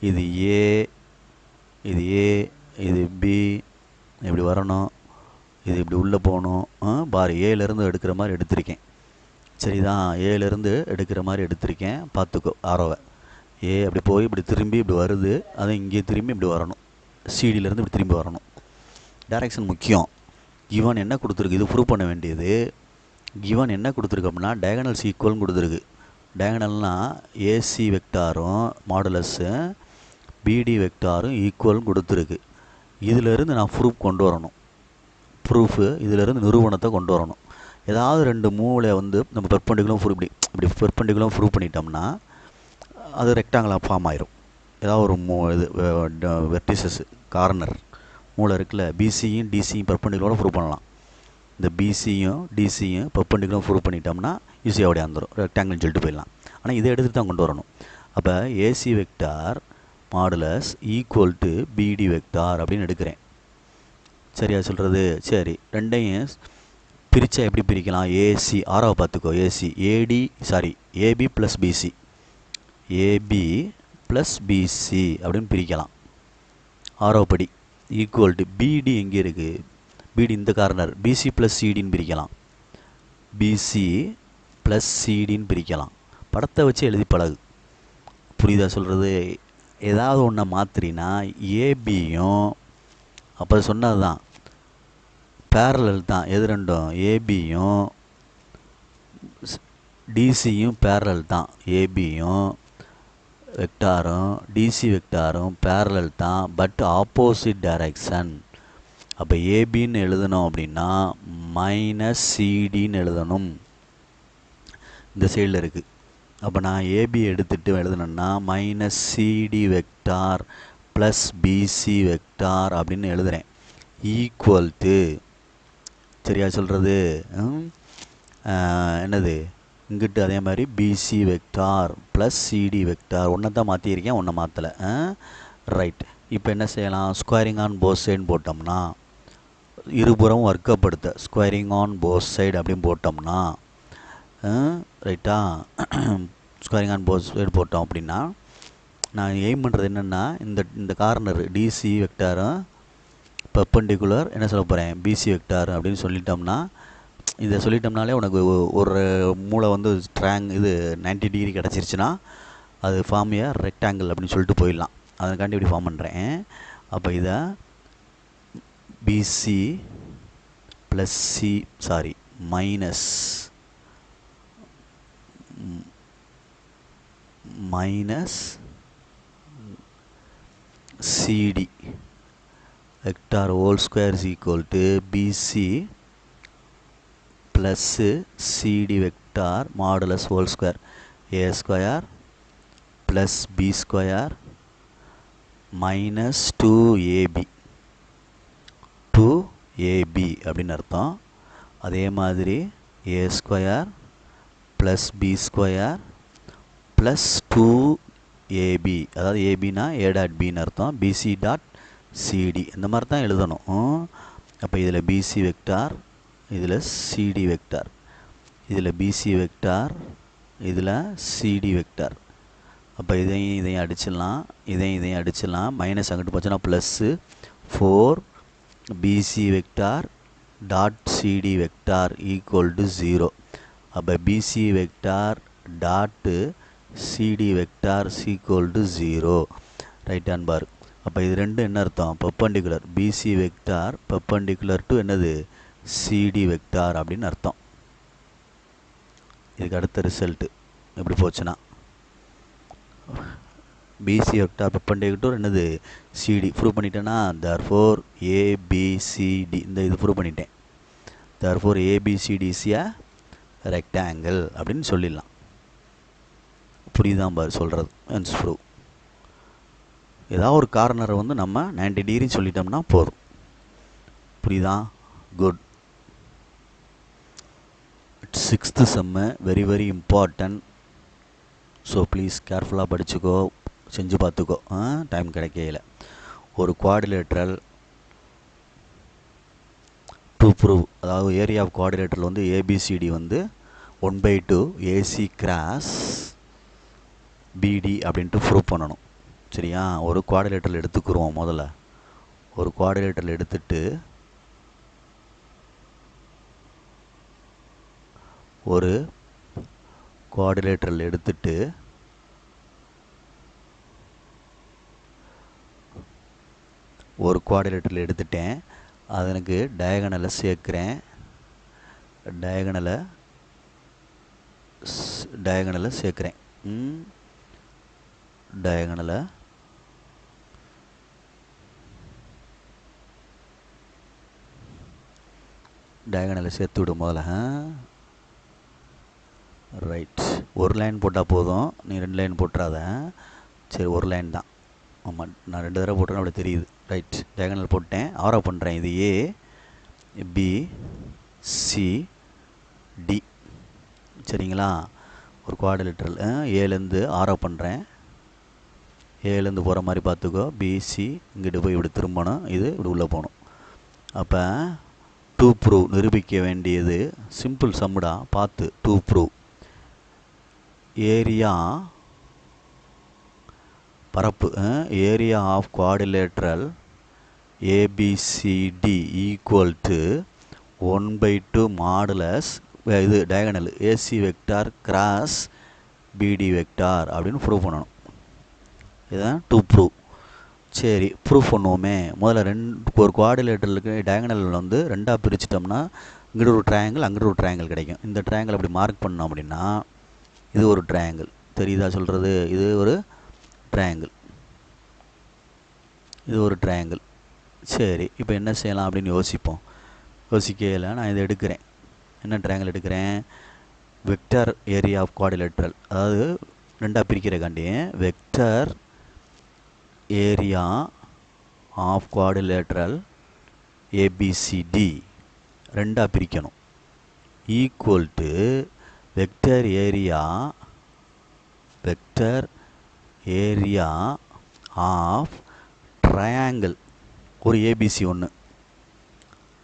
இது ஏ, இது பி, இப்படி வரணும், இது இப்படி உள்ளே போகணும். பாரு, ஏலேருந்து எடுக்கிற மாதிரி எடுத்திருக்கேன். சரிதான்? ஏலேருந்து எடுக்கிற மாதிரி எடுத்திருக்கேன். பார்த்துக்கோ ஆரோவை. ஏ அப்படி போய் இப்படி திரும்பி இப்படி வருது, அதை இங்கே திரும்பி இப்படி வரணும். சிடியிலேருந்து இப்படி திரும்பி வரணும். டைரக்ஷன் முக்கியம். கிவன் என்ன கொடுத்துருக்கு, இது ப்ரூவ் பண்ண வேண்டியது. கிவன் என்ன கொடுத்துருக்கு அப்படின்னா டயகனல்ஸ் ஈக்குவல்னு கொடுத்துருக்கு. டயகனல்னால் ஏசி வெக்டாரும் மாடுலஸ்ஸு பிடி வெக்டாரும் ஈக்குவல் கொடுத்துருக்கு. இதிலிருந்து நான் ப்ரூஃப் கொண்டு வரணும். ப்ரூஃபு இதிலிருந்து நிரூபணத்தை கொண்டு வரணும். ஏதாவது ரெண்டு மூவில் வந்து நம்ம பெர்பெண்டிகுலரும் ப்ரூஃப் இப்படி பெர்பெண்டிகுலரும் ப்ரூவ் பண்ணிட்டோம்னா அது ரெக்டாங்கிளாக ஃபார்ம் ஆயிரும். ஏதாவது ஒரு இது வெர்டிசஸ் கார்னர் மூளை இருக்குல்ல, பிசியும் டிசியும் பெர்பெண்டிகுலரோட ப்ரூவ் பண்ணலாம். இந்த பிசியும் டிசியும் பெர்பெண்டிகுலரும் ப்ரூவ் பண்ணிட்டோம்னா ஈஸியாக வந்துடும், ரெக்டாங்கிள்னு சொல்லிட்டு போயிடலாம். ஆனால் இதை எடுத்துகிட்டு தான் கொண்டு வரணும். அப்போ AC vector modulus equal to BD vector அப்படின்னு எடுக்கிறேன். சரியா சொல்கிறது? சரி, ரெண்டையும் பிரித்தா எப்படி பிரிக்கலாம்? ஏசி ஆறாவை பார்த்துக்கோ. AC AB plus BC, AB plus BC அப்படின்னு பிரிக்கலாம் ஆறாவது படி. ஈக்குவல் டு பிடி எங்கே இருக்குது? பிடி இந்த கார்னர், பிசி ப்ளஸ் சிடின்னு பிரிக்கலாம். பிசி ப்ளஸ் சிடின்னு பிரிக்கலாம். படத்தை வச்சு எழுதி பழகு. புரியுதா சொல்கிறது? ஏதாவது ஒன்றை மாற்றினா ஏபியும் அப்போ சொன்னது தான் பேரலல் தான். எது ரெண்டும்? ஏபியும் டிசியும் பேரலல் தான். ஏபியும் வெக்டாரும் டிசி வெக்டாரும் பேரலல் தான், பட் ஆப்போசிட் டைரக்ஷன். அப்போ ஏபின்னு எழுதணும் அப்படின்னா மைனஸ் சிடின்னு எழுதணும். இந்த சைடில் இருக்குது. அப்போ நான் ஏபி எடுத்துகிட்டு எழுதணுன்னா minus CD vector plus BC vector அப்படின்னு எழுதுகிறேன். ஈக்குவல் டு, சரியா சொல்கிறது? என்னது இங்கிட்டு அதே மாதிரி BC vector plus CD vector. ஒன்றை தான் மாற்றியிருக்கேன், ஒன்றை மாற்றலை. ரைட். இப்போ என்ன செய்யலாம்? ஸ்கொயரிங் ஆன் போத் சைடு போட்டோம்னா, இருபுறம் வர்க்கப்படுத்த ஸ்கொயரிங் ஆன் போத் சைடு அப்படின்னு போட்டோம்னா, ரைட்டா, ஸ்கொயரிங் ஆன் போத் சைடு போட்டோம் அப்படின்னா நான் எய்ம் பண்ணுறது என்னென்னா இந்த கார்னர் டிசி வெக்டாரும் பெர்பெண்டிகுலர் என்ன சொல்ல போகிறேன்? பிசி வெக்டார் அப்படின்னு சொல்லிட்டோம்னா, இதை சொல்லிட்டோம்னாலே உனக்கு ஒரு மூளை வந்து இது 90 டிகிரி கிடச்சிருச்சுன்னா அது ஃபார்ம் ஏ ரெக்டாங்கிள் அப்படின்னு சொல்லிட்டு போயிடலாம். அதற்காண்டி இப்படி ஃபார்ம் பண்ணுறேன். அப்போ இதை BC plus minus CD vector whole square is equal to BC plus CD vector modulus whole square A square plus B square minus 2ab அப்படின்னு அர்த்தம். அதே மாதிரி A square plus B square plus 2ab, அதாவது ஏபினா A dot பின்னு அர்த்தம், PC dot CD. இந்த மாதிரி தான் எழுதணும். அப்போ இதில் பிசி வெக்டார், இதில் சிடி வெக்டார், இதில் பிசி வெக்டார், இதில் சிடி வெக்டார். அப்போ இதையும் அடிச்சிடலாம், இதையும் அடிச்சிடலாம். மைனஸ் அங்கிட்டு போச்சுன்னா plus 4 BC vector dot CD vector equal to 0. அப்போ BC vector dot CD vector equal to 0. Right hand பார். அப்போ இது ரெண்டு என்ன அர்த்தம்? Perpendicular. BC vector perpendicular to என்னது? சிடி வெக்டார் அப்படின்னு அர்த்தம். இதுக்கு அடுத்த ரிசல்ட்டு எப்படி போச்சுன்னா பிசி வெக்டார் பெர்பெண்டிகுலர் என்னது? சிடி ப்ரூவ் பண்ணிட்டேன்னா தேர்ஃபோர் ஏபிசிடி இந்த இது ப்ரூவ் பண்ணிட்டேன். Therefore ABCD is a rectangle அப்படின்னு சொல்லிடலாம். புரியுதான் பார் சொல்கிறது? Hence prove. ஏதாவது ஒரு கார்னரை வந்து நம்ம 90 டிகிரி சொல்லிட்டோம்னா போதும். புரியுதா? Good. 6th sem very very important. So please கேர்ஃபுல்லாக படிச்சுக்கோ, செஞ்சு பார்த்துக்கோ. டைம் கிடைக்கல. ஒரு குவாடிலேட்ரல் டு ப்ரூவ், அதாவது ஏரியா ஆஃப் குவாடிலேட்ரல் வந்து ஏபிசிடி வந்து 1/2 ஏசி கிராஸ் பிடி அப்படின்ட்டு ப்ரூவ் பண்ணணும். சரியா? ஒரு குவாடிலேட்ரல் எடுத்துக்குருவோம். முதல்ல ஒரு குவாடிலேட்ரல் எடுத்துட்டு ஒரு குவாடிலேட்ரல் எடுத்துட்டேன். அதனுக்கு டயகனலை சேர்க்குறேன். டயகனலை சேர்க்குறேன். டயகனலை டயகனலை சேர்த்து விடும் முதல்ல. ரைட், ஒரு லைன் போட்டால் போதும், நீ 2 லைன் போட்டுறாத. சரி, ஒரு லைன் தான். ஆமாம், நான் 2 தடவை போட்டேன்னு அப்படி தெரியுது. ரைட், டயகனல் போட்டேன். ஆரோ பண்ணுறேன். இது ஏ, பி, சி, டி. சரிங்களா? ஒரு குவாட்ரிலேட்டரல். ஏலேருந்து ஆரோ பண்ணுறேன். ஏலேருந்து போகிற மாதிரி பார்த்துக்கோ. பிசி இங்கிட்டு போய் இப்படி திரும்பணும், இது இப்படி உள்ளே போகணும். அப்போ டு ப்ரூவ் நிரூபிக்க வேண்டியது சிம்பிள் சம்முடா. பார்த்து டு ப்ரூவ் ஏரியா பரப்பு area of quadrilateral ABCD equal to 1/2 modulus இது diagonal AC vector cross BD vector அப்படின்னு ப்ரூவ் பண்ணணும். இதுதான் டு ப்ரூவ். சரி, ப்ரூவ் பண்ணுவோமே. முதல்ல ஒரு குவாட்ரிலேட்டரலுக்கு டயகனல் வந்து 2ஆக பிரிச்சிட்டோம்னா இங்கிட்ட ஒரு ட்ரையாங்கிள் அங்கிட்ட ஒரு ட்ரையாங்கிள் கிடைக்கும். இந்த ட்ரையாங்கிள் அப்படி மார்க் பண்ணோம் அப்படின்னா இது ஒரு ட்ரையாங்கிள். தெரியுதா சொல்கிறது? இது ஒரு ட்ரையாங்கிள், இது ஒரு ட்ரையாங்கிள். சரி, இப்போ என்ன செய்யலாம் அப்படின்னு யோசிப்போம். யோசிக்கையில் நான் இதை எடுக்கிறேன். என்ன ட்ரையாங்கிள் எடுக்கிறேன்? வெக்டர் ஏரியா ஆஃப் குவாட்ரிலேட்டரல், அதாவது 2ஆக பிரிக்கிறக்காண்டி vector area of quadrilateral ABCD 2ஆக பிரிக்கணும். Equal to vector area of triangle ஒரு ஏபிசி 1,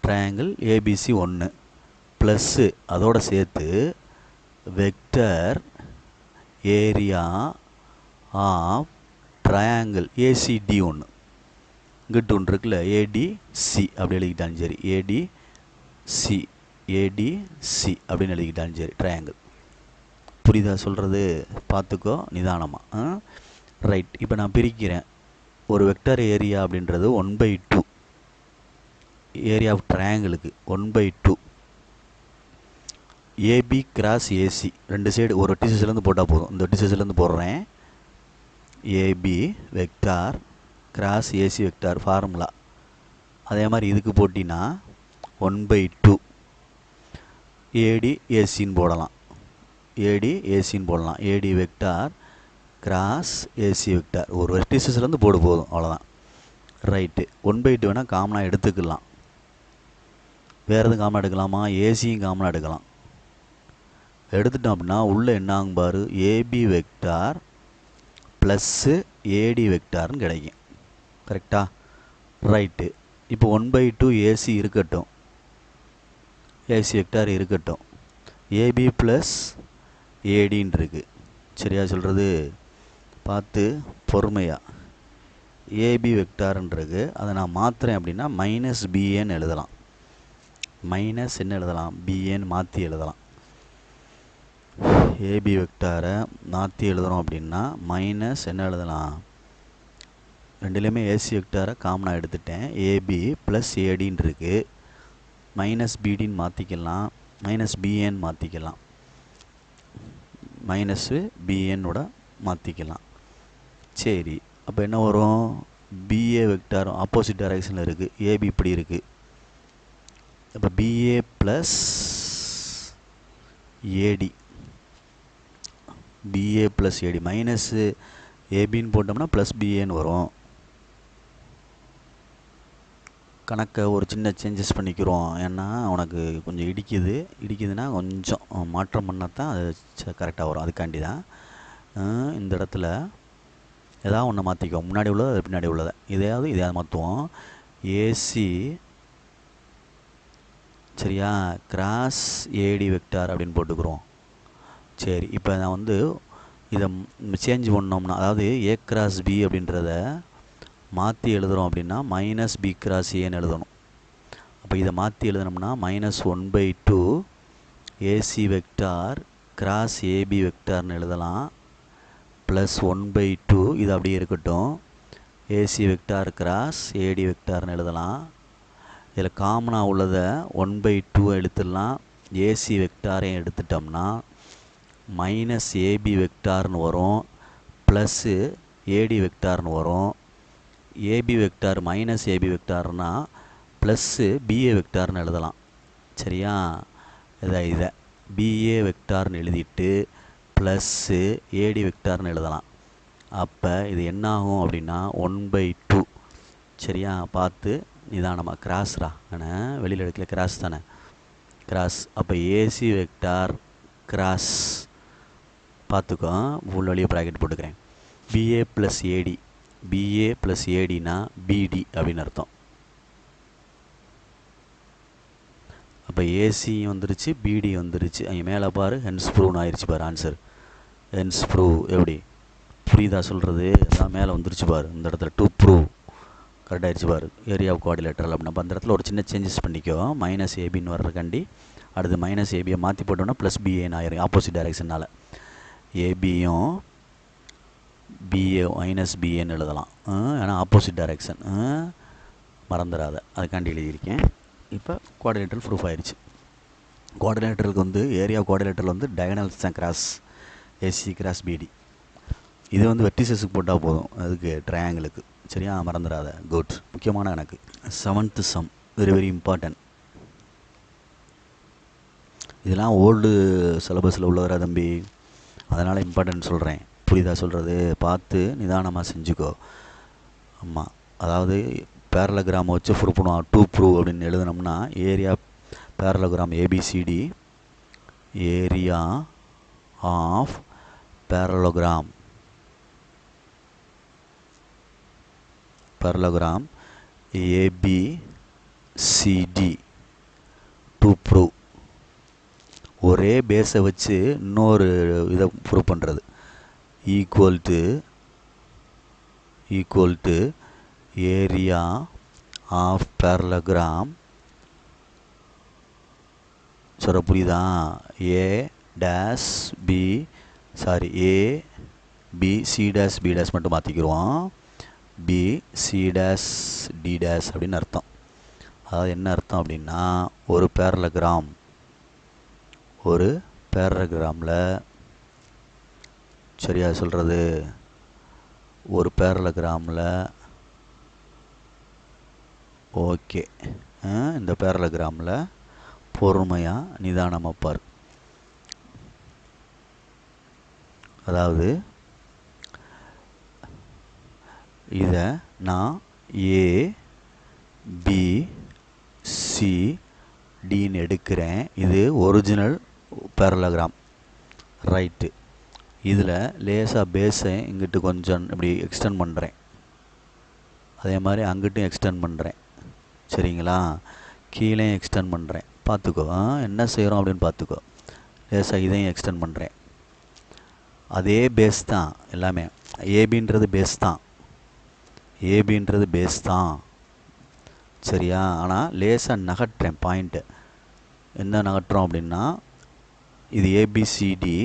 ட்ரையாங்கிள் ஏபிசி 1 ப்ளஸ்ஸு அதோடு சேர்த்து vector area of triangle ACD 1. இங்கிட்டு ஒன்று இருக்குல்ல, ஏடிசி அப்படி எழுதிக்கிட்டாலும் சரி, ஏடிசி அப்படின்னு எழுதிக்கிட்டாலும் சரி, ட்ரையாங்கிள். புரியுதா சொல்கிறது? பார்த்துக்கோ நிதானமாக. ரைட், இப்போ நான் பிரிக்கிறேன். ஒரு வெக்டர் ஏரியா அப்படின்றது 1/2 ஏரியா ஆஃப் ட்ரையாங்கிளுக்கு 1/2 ஏபி கிராஸ் ஏசி. 2 சைடு ஒரு டிசஸ்லேருந்து போட்டால் போதும். இந்த டிசஸ்லேருந்து போடுறேன். AB vector cross AC vector formula. அதே மாதிரி இதுக்கு போட்டினா 1/2 ஏடி ஏசின்னு போடலாம். AD vector cross AC vector ஒரு வெர்டிசஸ்லேருந்து போடு போதும், அவ்வளோதான். ரைட்டு, 1/2 வேணால் காமனாக எடுத்துக்கலாம். வேறு எதுவும் காமனாக எடுக்கலாமா? ஏசியும் காமனாக எடுக்கலாம். எடுத்துட்டோம் அப்படின்னா உள்ளே என்ன ஆகும் பாரு, ஏபி வெக்டார் ப்ளஸ்ஸு ஏடி வெக்டார்னு கிடைக்கும். கரெக்டா? ரைட்டு, இப்போ 1/2 ஏசி இருக்கட்டும், ஏசி வெக்டார் இருக்கட்டும், ஏபி ப்ளஸ் ஏடின்னு இருக்குது. சரியா சொல்கிறது? பார்த்து பொறுமையாக. ஏபி வெக்டார்ன்றது அதை நான் மாற்றுறேன் அப்படின்னா மைனஸ் பிஏன்னு எழுதலாம். மைனஸ் என்ன எழுதலாம்? பிஏன்னு மாற்றி எழுதலாம். ஏபி வெக்டாரை மாற்றி எழுதுகிறோம் அப்படின்னா மைனஸ் என்ன எழுதலாம்? ரெண்டுலேயுமே ஏசி வெக்டாரை காமனாக எடுத்துட்டேன். ஏபி ப்ளஸ் ஏடின்னு இருக்குது. மைனஸ் பிடின்னு மாற்றிக்கலாம், மைனஸ் பிஏன்னு மாற்றிக்கலாம், மைனஸு பிஏன்னோட மாற்றிக்கலாம். சரி, அப்போ என்ன வரும்? பிஏ வெக்டார் ஆப்போசிட் டைரக்ஷனில் இருக்குது, ஏபி இப்படி இருக்குது. அப்போ பிஏ ப்ளஸ் ஏடி, பிஏ ப்ளஸ் ஏடி மைனஸு ஏபின்னு போட்டோம்னா ப்ளஸ் பிஏன்னு வரும். கணக்கை ஒரு சின்ன சேஞ்சஸ் பண்ணிக்கிறோம். ஏன்னா உனக்கு கொஞ்சம் இடிக்குதுன்னா கொஞ்சம் மாற்றம் பண்ணால் தான் அது கரெக்டாக வரும். அதுக்காண்டி தான் இந்த இடத்துல ஏதாவது ஒன்று மாற்றிக்குவோம். முன்னாடி உள்ளது அது பின்னாடி உள்ளதை இதையாவது மாற்றுவோம். ஏசி சரியா கிராஸ் ஏடி வெக்டார் அப்படின்னு போட்டுக்கிறோம். சரி, இப்போ நான் வந்து இதை சேஞ்ச் பண்ணோம்னா, அதாவது ஏ கிராஸ் பி அப்படின்றத மாற்றி எழுதுகிறோம் அப்படின்னா மைனஸ் பி கிராஸ் ஏன்னு எழுதணும். அப்போ இதை மாற்றி எழுதணும்னா minus 1/2 AC vector cross AB வெக்டார்னு எழுதலாம். ப்ளஸ் 1/2 இது அப்படியே இருக்கட்டும், ஏசி வெக்டார் கிராஸ் ஏடி வெக்டார்னு எழுதலாம். இதில் காமனாக உள்ளதை 1/2 எடுத்துடலாம். ஏசி வெக்டாரையும் எடுத்துட்டோம்னா மைனஸ் ஏபி வெக்டார்னு வரும், ப்ளஸ்ஸு ஏடி வெக்டார்னு வரும். ஏபி வெக்டார் மைனஸ் ஏபி வெக்டார்னால் ப்ளஸ்ஸு பிஏ வெக்டார்னு எழுதலாம். சரியா? இதை பிஏ வெக்டார்னு எழுதிட்டு ப்ளஸ்ஸு ஏடி வெக்டார்னு எழுதலாம். அப்போ இது என்ன ஆகும் அப்படின்னா 1/2. சரியா? பார்த்து நிதானமாக கிராஸ்ரா ஆனால் வெளியில் எடுக்கல, கிராஸ் தானே, கிராஸ். அப்போ ஏசி வெக்டார் கிராஸ் பார்த்துக்கோ, ஃபுல் வழியை ப்ராக்கெட் போட்டுக்கிறேன். பிஏ ப்ளஸ் ஏடி, பிஏ ப்ளஸ் ஏடினா பிடி அப்படின்னு அர்த்தம். அப்போ ஏசி வந்துருச்சு, பிடி வந்துருச்சு. அங்கே மேலே பாரு, ஹென்ஸ் ப்ரூவ்னு ஆயிடுச்சு பாரு ஆன்சர். ஹென்ஸ் ப்ரூவ் எப்படி புரியுதா சொல்கிறது? அதான் மேலே வந்துருச்சு பாரு, இந்த இடத்துல டு ப்ரூவ் கரெக்ட் ஆயிடுச்சு பாரு. ஏரியா ஆஃப் குவாடிலேட்டரல் அப்படின்னா அந்த இடத்துல ஒரு சின்ன சேஞ்சஸ் பண்ணிக்கோ. மைனஸ் ஏபின்னு வர்றதுக்காண்டி அடுத்து மைனஸ் ஏபியை மாற்றி போட்டோம்னா ப்ளஸ் பிஏன்னு ஆயிரும், ஆப்போசிட் டைரெக்ஷனால். ஏபியும் பிஏ மைனஸ் பிஏன்னு எழுதலாம், ஏன்னா ஆப்போசிட் டைரெக்ஷன், மறந்துடாத, அதுக்காண்டி எழுதியிருக்கேன். இப்போ குவாடிலேட்டரல் ப்ரூஃப் ஆயிடுச்சு. குவாடிலேட்டருக்கு வந்து ஏரியா குவாடிலேட்டரில் வந்து டயகனல்ஸ் தான் கிராஸ், ஏசி கிராஸ் பிடி. இது வந்து வெர்டிசஸுக்கு போட்டால் போதும், அதுக்கு ட்ரையாங்கிளுக்கு. சரியா? மறந்துடாத. குட். முக்கியமான கணக்கு. 7th sum, very very important. இதெல்லாம் ஓல்டு சிலபஸில் உள்ளவரா தம்பி, அதனால் இம்பார்ட்டன்ட் சொல்கிறேன். புரியுதா சொல்கிறது? பார்த்து நிதானமாக செஞ்சுக்கோ. ஆமாம், அதாவது பேரலோகிராம் வச்சு ப்ரூவ் பண்ணுவோம். டூ ப்ரூவ் அப்படின்னு எழுதினோம்னா area parallelogram ABCD, area of parallelogram ABCD to prove. ஒரே பேஸை வச்சு இன்னொரு இதை ப்ரூவ் பண்ணுறது. Equal to area of parallelogram. சொல்ல புரியுதா? A B C dash B dash மட்டும் மாற்றிக்கிடுவோம். B C dash D dash அப்படின்னு அர்த்தம். அதாவது என்ன அர்த்தம் அப்படின்னா, ஒரு பேரலோகிராமில் சரியா சொல்கிறது, ஒரு பேரலோகிராமில் ஓகே, இந்த பேரலோகிராமில் பொறுமையாக நிதானமாக பார். அதாவது இதை நான் ஏ பி சி டின்னு எடுக்கிறேன். இது ஒரிஜினல் பேரலோகிராம், ரைட்டு. இதில் லேசாக பேஸை இங்கிட்டு கொஞ்சம் இப்படி எக்ஸ்டெண்ட் பண்ணுறேன், அதே மாதிரி அங்கிட்டும் எக்ஸ்டெண்ட் பண்ணுறேன். சரிங்களா? கீழே எக்ஸ்டெண்ட் பண்ணுறேன். பார்த்துக்கோ என்ன செய்கிறோம் அப்படின்னு பார்த்துக்கோ. லேசாக இதையும் எக்ஸ்டெண்ட் பண்ணுறேன். அதே பேஸ் தான் எல்லாமே. ஏபின்றது பேஸ் தான், சரியா? ஆனால் லேசாக நகட்டுறேன் பாயிண்ட்டு. என்ன நகட்டுறோம் அப்படின்னா, இது ஏபிசிடி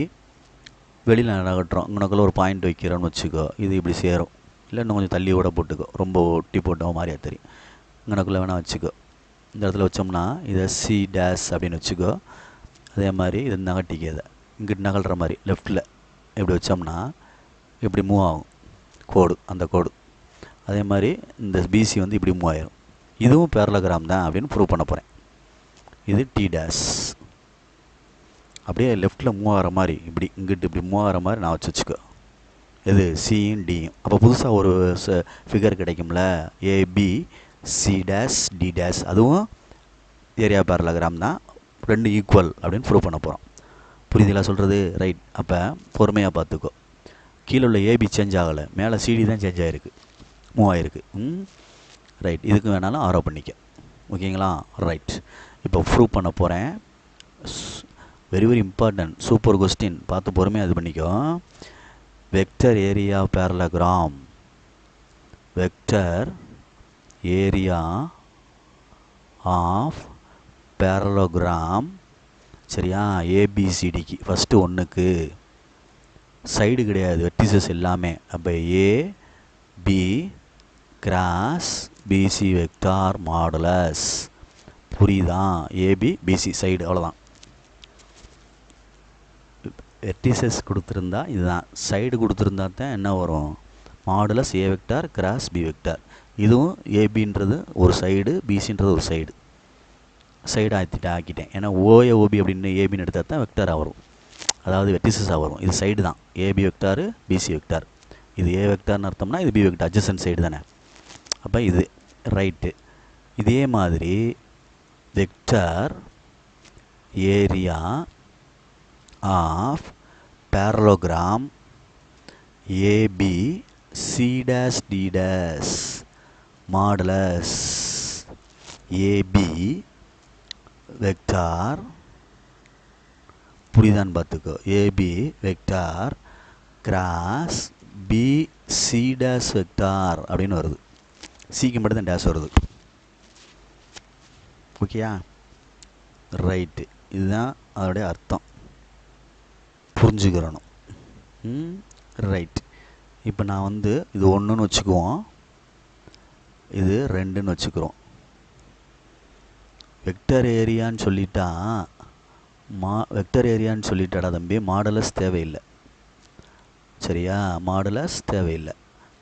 வெளியில் நகட்டுறோம். இங்கனக்குள்ள ஒரு பாயிண்ட் வைக்கிறோன்னு வச்சுக்கோ, இது இப்படி சேரும். இல்லை இன்னும் கொஞ்சம் தள்ளி கூட போட்டுக்கோ, ரொம்ப ஒட்டி போட்டோம் மாதிரியா தெரியும். இங்கனக்குள்ளே வேணால் வச்சுக்கோ. இந்த இடத்துல வச்சோம்னா இதை சி டேஸ் அப்படின்னு வச்சுக்கோ. அதே மாதிரி இதை நகட்டிக்க, இங்கிட்டு நகல்ற மாதிரி லெஃப்டில் இப்படி வச்சோம்னா இப்படி மூவ் ஆகும் கோடு, அந்த கோடு. அதே மாதிரி இந்த பிசி வந்து இப்படி மூவ் ஆயிரும். இதுவும் பேரலோகிராம் தான் அப்படின்னு ப்ரூவ் பண்ண போகிறேன். இது டி டேஸ் அப்படியே லெஃப்டில் மூவ் ஆகிற மாதிரி, இப்படி இங்கிட்டு இப்படி மூவ் ஆகிற மாதிரி நான் வச்சுக்கோ. இது சியும் டியும். அப்போ புதுசாக ஒரு ஃபிகர் கிடைக்கும்ல, AB C dash D dash. அதுவும் ஏரியா பேரலோகிராம் தான், ரெண்டு ஈக்குவல் அப்படின்னு ப்ரூவ் பண்ண போகிறோம். புரியுதுங்களா சொல்கிறது? ரைட். அப்போ பொறுமையாக பார்த்துக்கோ. கீழே உள்ள ஏபி சேஞ்ச் ஆகலை, மேலே சிடி தான் சேஞ்ச் ஆகிருக்கு, மூவ் ஆகிருக்கு. ரைட். இதுக்கு வேணாலும் ஆரோ பண்ணிக்க. ஓகேங்களா? ரைட். இப்போ ப்ரூவ் பண்ண போகிறேன். Very very important, super question. பார்த்து பொறுமையாக இது பண்ணிக்கோ. Vector area parallelogram, vector area of parallelogram, சரியா? ஏபிசிடிக்கு ஃபஸ்ட்டு ஒன்றுக்கு சைடு கிடையாது, வெர்டிசஸ் எல்லாமே. அப்போ A B cross BC vector modulus. புரியுதா? ஏபி பிசி சைடு, அவ்வளோதான். வெர்டிசஸ் கொடுத்துருந்தா இதுதான், சைடு கொடுத்துருந்தா தான் என்ன வரும்? மாடுலஸ் ஏ வெக்டார் கிராஸ் பி வெக்டார். இதுவும் ஏபின்றது ஒரு சைடு, பிசின்றது ஒரு சைடு. சைடு ஆக்கிட்டேன். ஏன்னா ஓஏ ஓபி அப்படின்னு ஏபின்னு எடுத்தால் தான் வெக்டாராக வரும், அதாவது வெர்டிசஸாக வரும். இது சைடு தான், ஏபி வெக்டாரு பிசி வெக்டார். இது ஏ வெக்டார்னு அர்த்தம்னா இது பி வெக்டார், அட்ஜசன்ட் சைடு தானே. அப்போ இது ரைட்டு. இதே மாதிரி vector area of parallelogram AB C dash D dash modulus AB vector, புரியுதான்னு பார்த்துக்கோ, AB vector cross B C dash vector அப்படின்னு வருது. சிக்கு மட்டும் தான் டேஷ் வருது. ஓகேயா? ரைட்டு. இதுதான் அதோடைய அர்த்தம், புரிஞ்சுக்கிறணும். ரைட். இப்போ நான் இது ஒன்றுன்னு வச்சுக்குவோம், இது ரெண்டுன்னு வச்சுக்கிறோம். வெக்டர் ஏரியான்னு சொல்லிட்டா வெக்டர் ஏரியான்னு சொல்லிட்டாடா தம்பி, மாடலஸ் தேவையில்லை. சரியா? மாடலஸ் தேவையில்லை.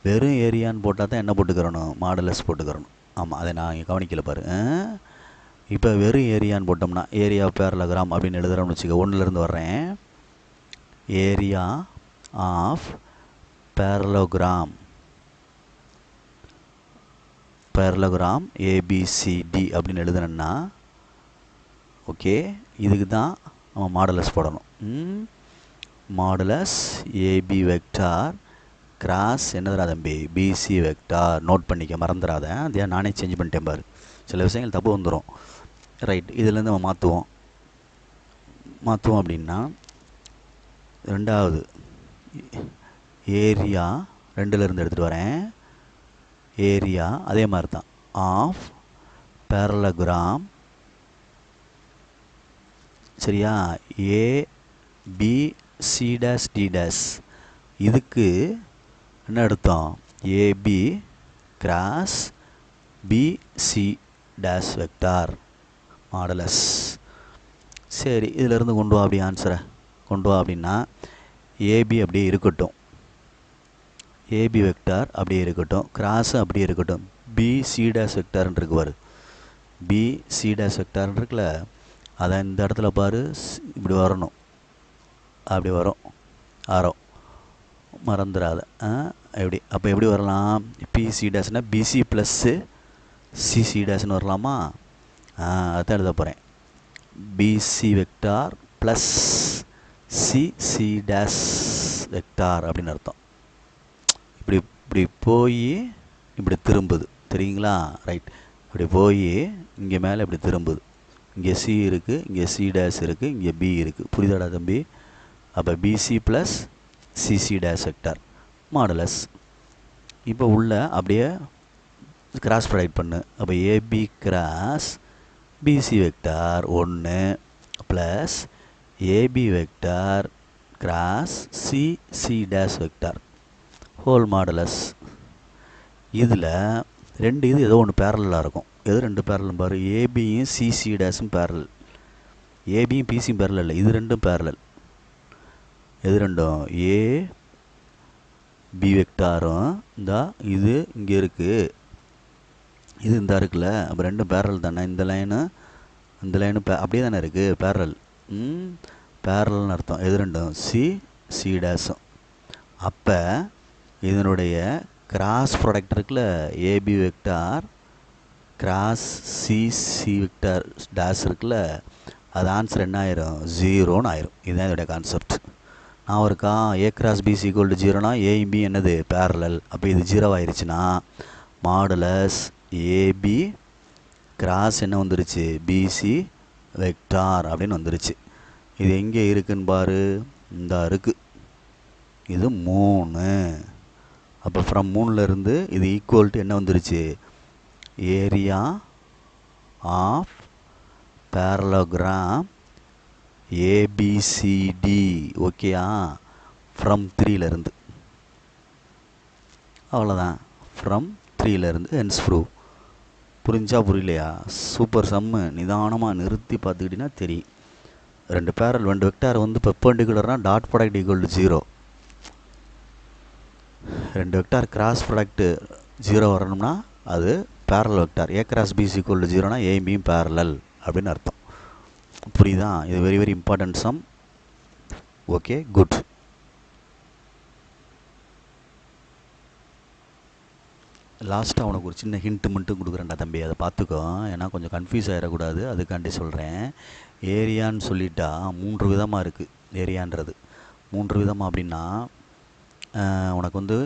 வெறும் ஏரியான்னு போட்டால் தான் என்ன போட்டுக்கிறணும், மாடலஸ் போட்டுக்கிறணும். ஆமாம், அதை நான் இங்கே கவனிக்கல பாரு. இப்போ வெறும் ஏரியான்னு போட்டோம்னா ஏரியா பேரலோகிராம் அப்படின்னு எழுதுகிறோம்னு வச்சுக்க, ஒன்றுலேருந்து வர்றேன். ஏரியா ஆஃப் parallelogram ஏபிசிடி அப்படின்னு எழுதுனேன்னா ஓகே, இதுக்கு தான் நம்ம மாடலஸ் போடணும். மாடலஸ் ஏபி வெக்டார் கிராஸ் என்னதுரா தம்பி, பிசி வெக்டார். நோட் பண்ணிக்க, மறந்துடாத. அதே நானே சேஞ்ச் பண்ணிட்டேன் பாரு, சில விஷயங்கள் தப்பு வந்துடும். ரைட். இதுலேருந்து நம்ம மாற்றுவோம் அப்படின்னா ரெண்டாவது ஏரியா ரெண்டுலேருந்து எடுத்துகிட்டு வரேன். ஏரியா அதே மாதிரி தான் ஆஃப் parallelogram. சரியா? ABC dash D dash. இதுக்கு என்ன அர்த்தம், AB cross BC dash vector modulus. சரி, இதிலிருந்து கொண்டு வா அப்படி ஆன்சரை கொண்டு வா அப்படின்னா ஏபி அப்படியே இருக்கட்டும், ஏபி வெக்டார் அப்படியே இருக்கட்டும், கிராஸும் அப்படியே இருக்கட்டும். பிசி டேஷ் வெக்டார்ன்னு இருக்கு பாரு, பிசி டேஷ் வெக்டார்ன்னு இருக்குல்ல, அதை இந்த இடத்துல பாரு, இப்படி வரணும், அப்படி வரும், ஆரம் மறந்துடாத. எப்படி அப்போ எப்படி வரலாம், பிசி டேஷ்னால் பிசி ப்ளஸ்ஸு சிசி டேஷ்னு வரலாமா? அதான் எழுத போகிறேன். PC vector plus CC dash vector அப்படின்னு அர்த்தம். இப்படி இப்படி போய் இப்படி திரும்புது, தெரியுங்களா? ரைட். இப்படி போய் இங்கே மேலே இப்படி திரும்புது. இங்கே சி இருக்குது, இங்கே சி டேஷ் இருக்குது, இங்கே பி இருக்குது. புரியுதாடா தம்பி? அப்போ BC plus CC dash vector modulus. இப்போ உள்ள அப்படியே கிராஸ் ப்ராடக்ட் பண்ணு. அப்போ AB cross BC vector 1 plus AB vector cross CC dash vector whole modulus. இதில் ரெண்டு இது ஏதோ ஒன்று பேரலாக இருக்கும். எது ரெண்டு பேரலும் பாரு, ஏபியும் சிசி டேஷும் பேரல், ஏபியும் பிசியும் பேரல் இல்லை, இது ரெண்டும் பேரலல். எது ரெண்டும், ஏ பி வெக்டாரும் இந்தா இது இங்கே இருக்குது, இது இந்த இருக்குல்ல, அப்போ ரெண்டும் பேரல் தானே. இந்த லைனு இந்த லைனு அப்படியே தானே இருக்குது, பேரல். பேரல்னு அர்த்தம். எது ரெண்டும், சி டேஷும். அப்போ இதனுடைய கிராஸ் ப்ராடக்ட் இருக்குல்ல, AB vector cross CC vector dash இருக்குல்ல, அது ஆன்சர் என்ன ஆயிரும், 0ன்னு ஆயிரும். இதுதான் இதோடைய கான்செப்ட். நான் ஒருக்கா A cross BC equal to 0னா ஏயும் பி என்னது பேரலல். அப்போ இது 0 ஆயிருச்சுன்னா மாடுலஸ் ஏபி கிராஸ் என்ன வந்துருச்சு, பிசி வெக்டார் அப்படின்னு வந்துருச்சு. இது எங்கே இருக்குன்னு பாரு, இந்த இருக்குது, இது 3. அப்போ ஃப்ரம் 3லேருந்து இது ஈக்குவல் டு என்ன வந்துருச்சு, ஏரியா ஆஃப் பேரலோகிராம் ஏபிசிடி. ஓகேயா? ஃப்ரம் 3லேருந்து. அவ்வளோதான், ஃப்ரம் 3லேருந்து ஹென்ஸ் ப்ரூவ். புரிஞ்சா புரியலையா? Super sum. நிதானமாக நிறுத்தி பார்த்துக்கிட்டிங்கன்னா தெரியும். ரெண்டு பேரல், ரெண்டு வெக்டார் பெர்பெண்டிகுலர்னா டாட் ப்ராடக்ட் ஈக்குவல் டு 0. ரெண்டு வெக்டார் கிராஸ் ப்ராடக்ட்டு 0 வரணும்னா அது parallel vector. A cross BC equal to 0னா ஏபியும் பேரலல் அப்படின்னு அர்த்தம். புரியுதா? இது very very important sum. Okay, good. லாஸ்ட்டாக உனக்கு ஒரு சின்ன ஹிண்ட்டு மட்டும் கொடுக்குறேன்டா தம்பி, அதை பார்த்துக்கோ. ஏன்னா கொஞ்சம் கன்ஃபியூஸ் ஆகிடக்கூடாது, அதுக்காண்டி சொல்கிறேன். ஏரியான்னு சொல்லிட்டா 3 விதமாக இருக்குது. ஏரியான்றது 3 விதமாக. அப்படின்னா உனக்கு வந்து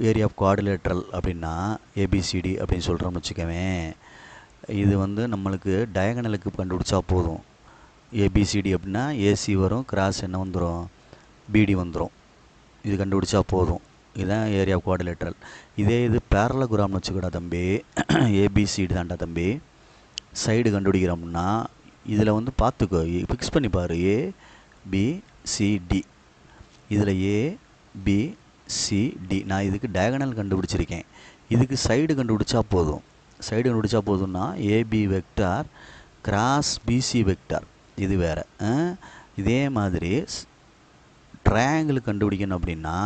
ஏரியா ஆஃப் குவாட்ரிலேட்ரல் அப்படின்னா ஏபிசிடி அப்படின்னு சொல்கிறோம்னு வச்சுக்கவேன். இது வந்து நம்மளுக்கு டயகனலுக்கு கண்டுபிடிச்சா போதும். ஏபிசிடி அப்படின்னா ஏசி வரும், கிராஸ் என்ன வந்துடும், பிடி வந்துடும். இது கண்டுபிடிச்சா போதும். இதுதான் ஏரியா ஆஃப் குவாட்ரிலேட்ரல். இதே இது பேரலோகிராம்னு வச்சுக்கூடா தம்பி, ஏபிசிடி தான்டா தம்பி. சைடு கண்டுபிடிக்கிறோம்னா இதில் வந்து பார்த்துக்கோ, ஃபிக்ஸ் பண்ணி பாரு, ஏபிசிடி. இதில் ஏபிசிடி நான் இதுக்கு டயகனல் கண்டுபிடிச்சிருக்கேன். இதுக்கு சைடு கண்டுபிடிச்சா போதும். சைடு கண்டுபிடிச்சா போதும்னா AB vector cross BC vector, இது வேறு. இதே மாதிரி ட்ரையாங்கிள் கண்டுபிடிக்கணும் அப்படின்னா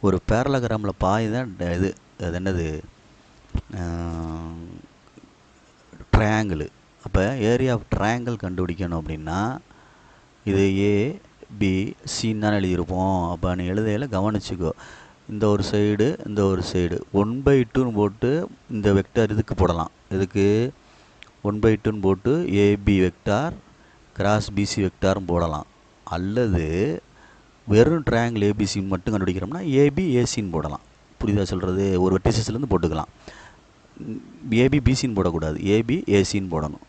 ஒரு பேரலோகிராமில் பாய் தான் இது, அது என்னது, ட்ரையாங்கிள். அப்போ ஏரியா ஆஃப் ட்ரையாங்கிள் கண்டுபிடிக்கணும் அப்படின்னா இது ஏபிசின்னு தான் எழுதியிருப்போம். அப்போ நீ எழுதையில் கவனிச்சிக்கோ. இந்த ஒரு சைடு இந்த ஒரு சைடு 1/2ன்னு போட்டு இந்த வெக்டார் இதுக்கு போடலாம். இதுக்கு 1/2ன்னு போட்டு ஏபி வெக்டார் கிராஸ் பிசி வெக்டாரும் போடலாம். அல்லது வெறும் ட்ரையாங்கிள் ஏபிசி மட்டும் கண்டுபிடிக்கிறோம்னா ஏபி ஏசின்னு போடலாம். புரியுதா சொல்கிறது? ஒரு வெர்டிசஸ்லேருந்து போட்டுக்கலாம். ஏபி பிசின்னு போடக்கூடாது, ஏபி ஏசின்னு போடணும்.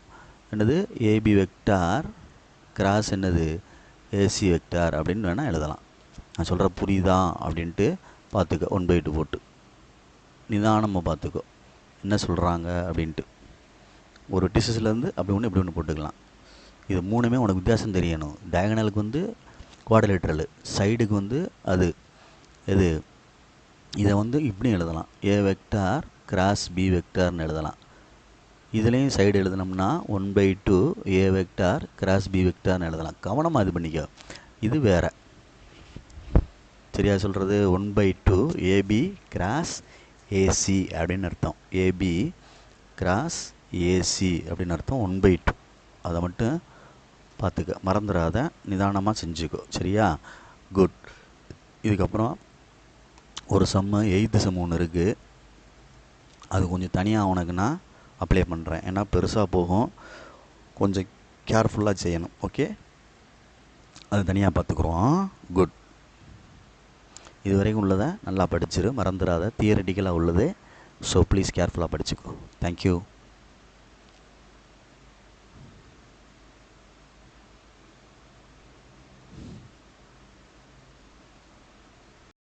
என்னது, ஏபி வெக்டார் கிராஸ் என்னது ஏசி வெக்டார் அப்படின்னு வேணால் எழுதலாம். நான் சொல்கிற புரியுதா அப்படின்ட்டு பார்த்துக்கோ. 1/2 போட்டு நிதானமாக பார்த்துக்கோ என்ன சொல்கிறாங்க அப்படின்ட்டு. ஒரு வெர்டிசஸ்லேருந்து அப்படி ஒன்று இப்படி ஒன்று போட்டுக்கலாம். இது மூணுமே உனக்கு வித்தியாசம் தெரியணும். டயகனலுக்கு வந்து குவாட்ரிலேட்ரல், சைடுக்கு வந்து அது எது, இதை வந்து இப்படி எழுதலாம், ஏ வெக்டார் கிராஸ் பி வெக்டார்னு எழுதலாம். இதுலேயும் சைடு எழுதினோம்னா 1/2 ஏ வெக்டார் கிராஸ் பி வெக்டார்னு எழுதலாம். கவனமாக இது பண்ணிக்கோ, இது வேறு. சரியா சொல்கிறது? 1/2 ஏபி கிராஸ் ஏசி அப்படின்னு அர்த்தம். ஏபி கிராஸ் ஏசி அப்படின்னு அர்த்தம் 1/2. அதை மட்டும் பார்த்துக்க, மறந்துடாத, நிதானமாக செஞ்சுக்கோ. சரியா? குட். இதுக்கப்புறம் ஒரு சம்மு 8th சம் ஒன்று இருக்குது. அது கொஞ்சம் தனியாக உனக்கு நான் அப்ளை பண்ணுறேன். ஏன்னா பெருசாக போகும், கொஞ்சம் கேர்ஃபுல்லாக செய்யணும். ஓகே, அது தனியாக பார்த்துக்குறோம். குட். இது வரைக்கும் உள்ளதை நல்லா படிச்சிரு, மறந்துடாத. தியரட்டிக்கலாக உள்ளது. ஸோ ப்ளீஸ் கேர்ஃபுல்லாக படிச்சுக்கோ. தேங்க்யூ.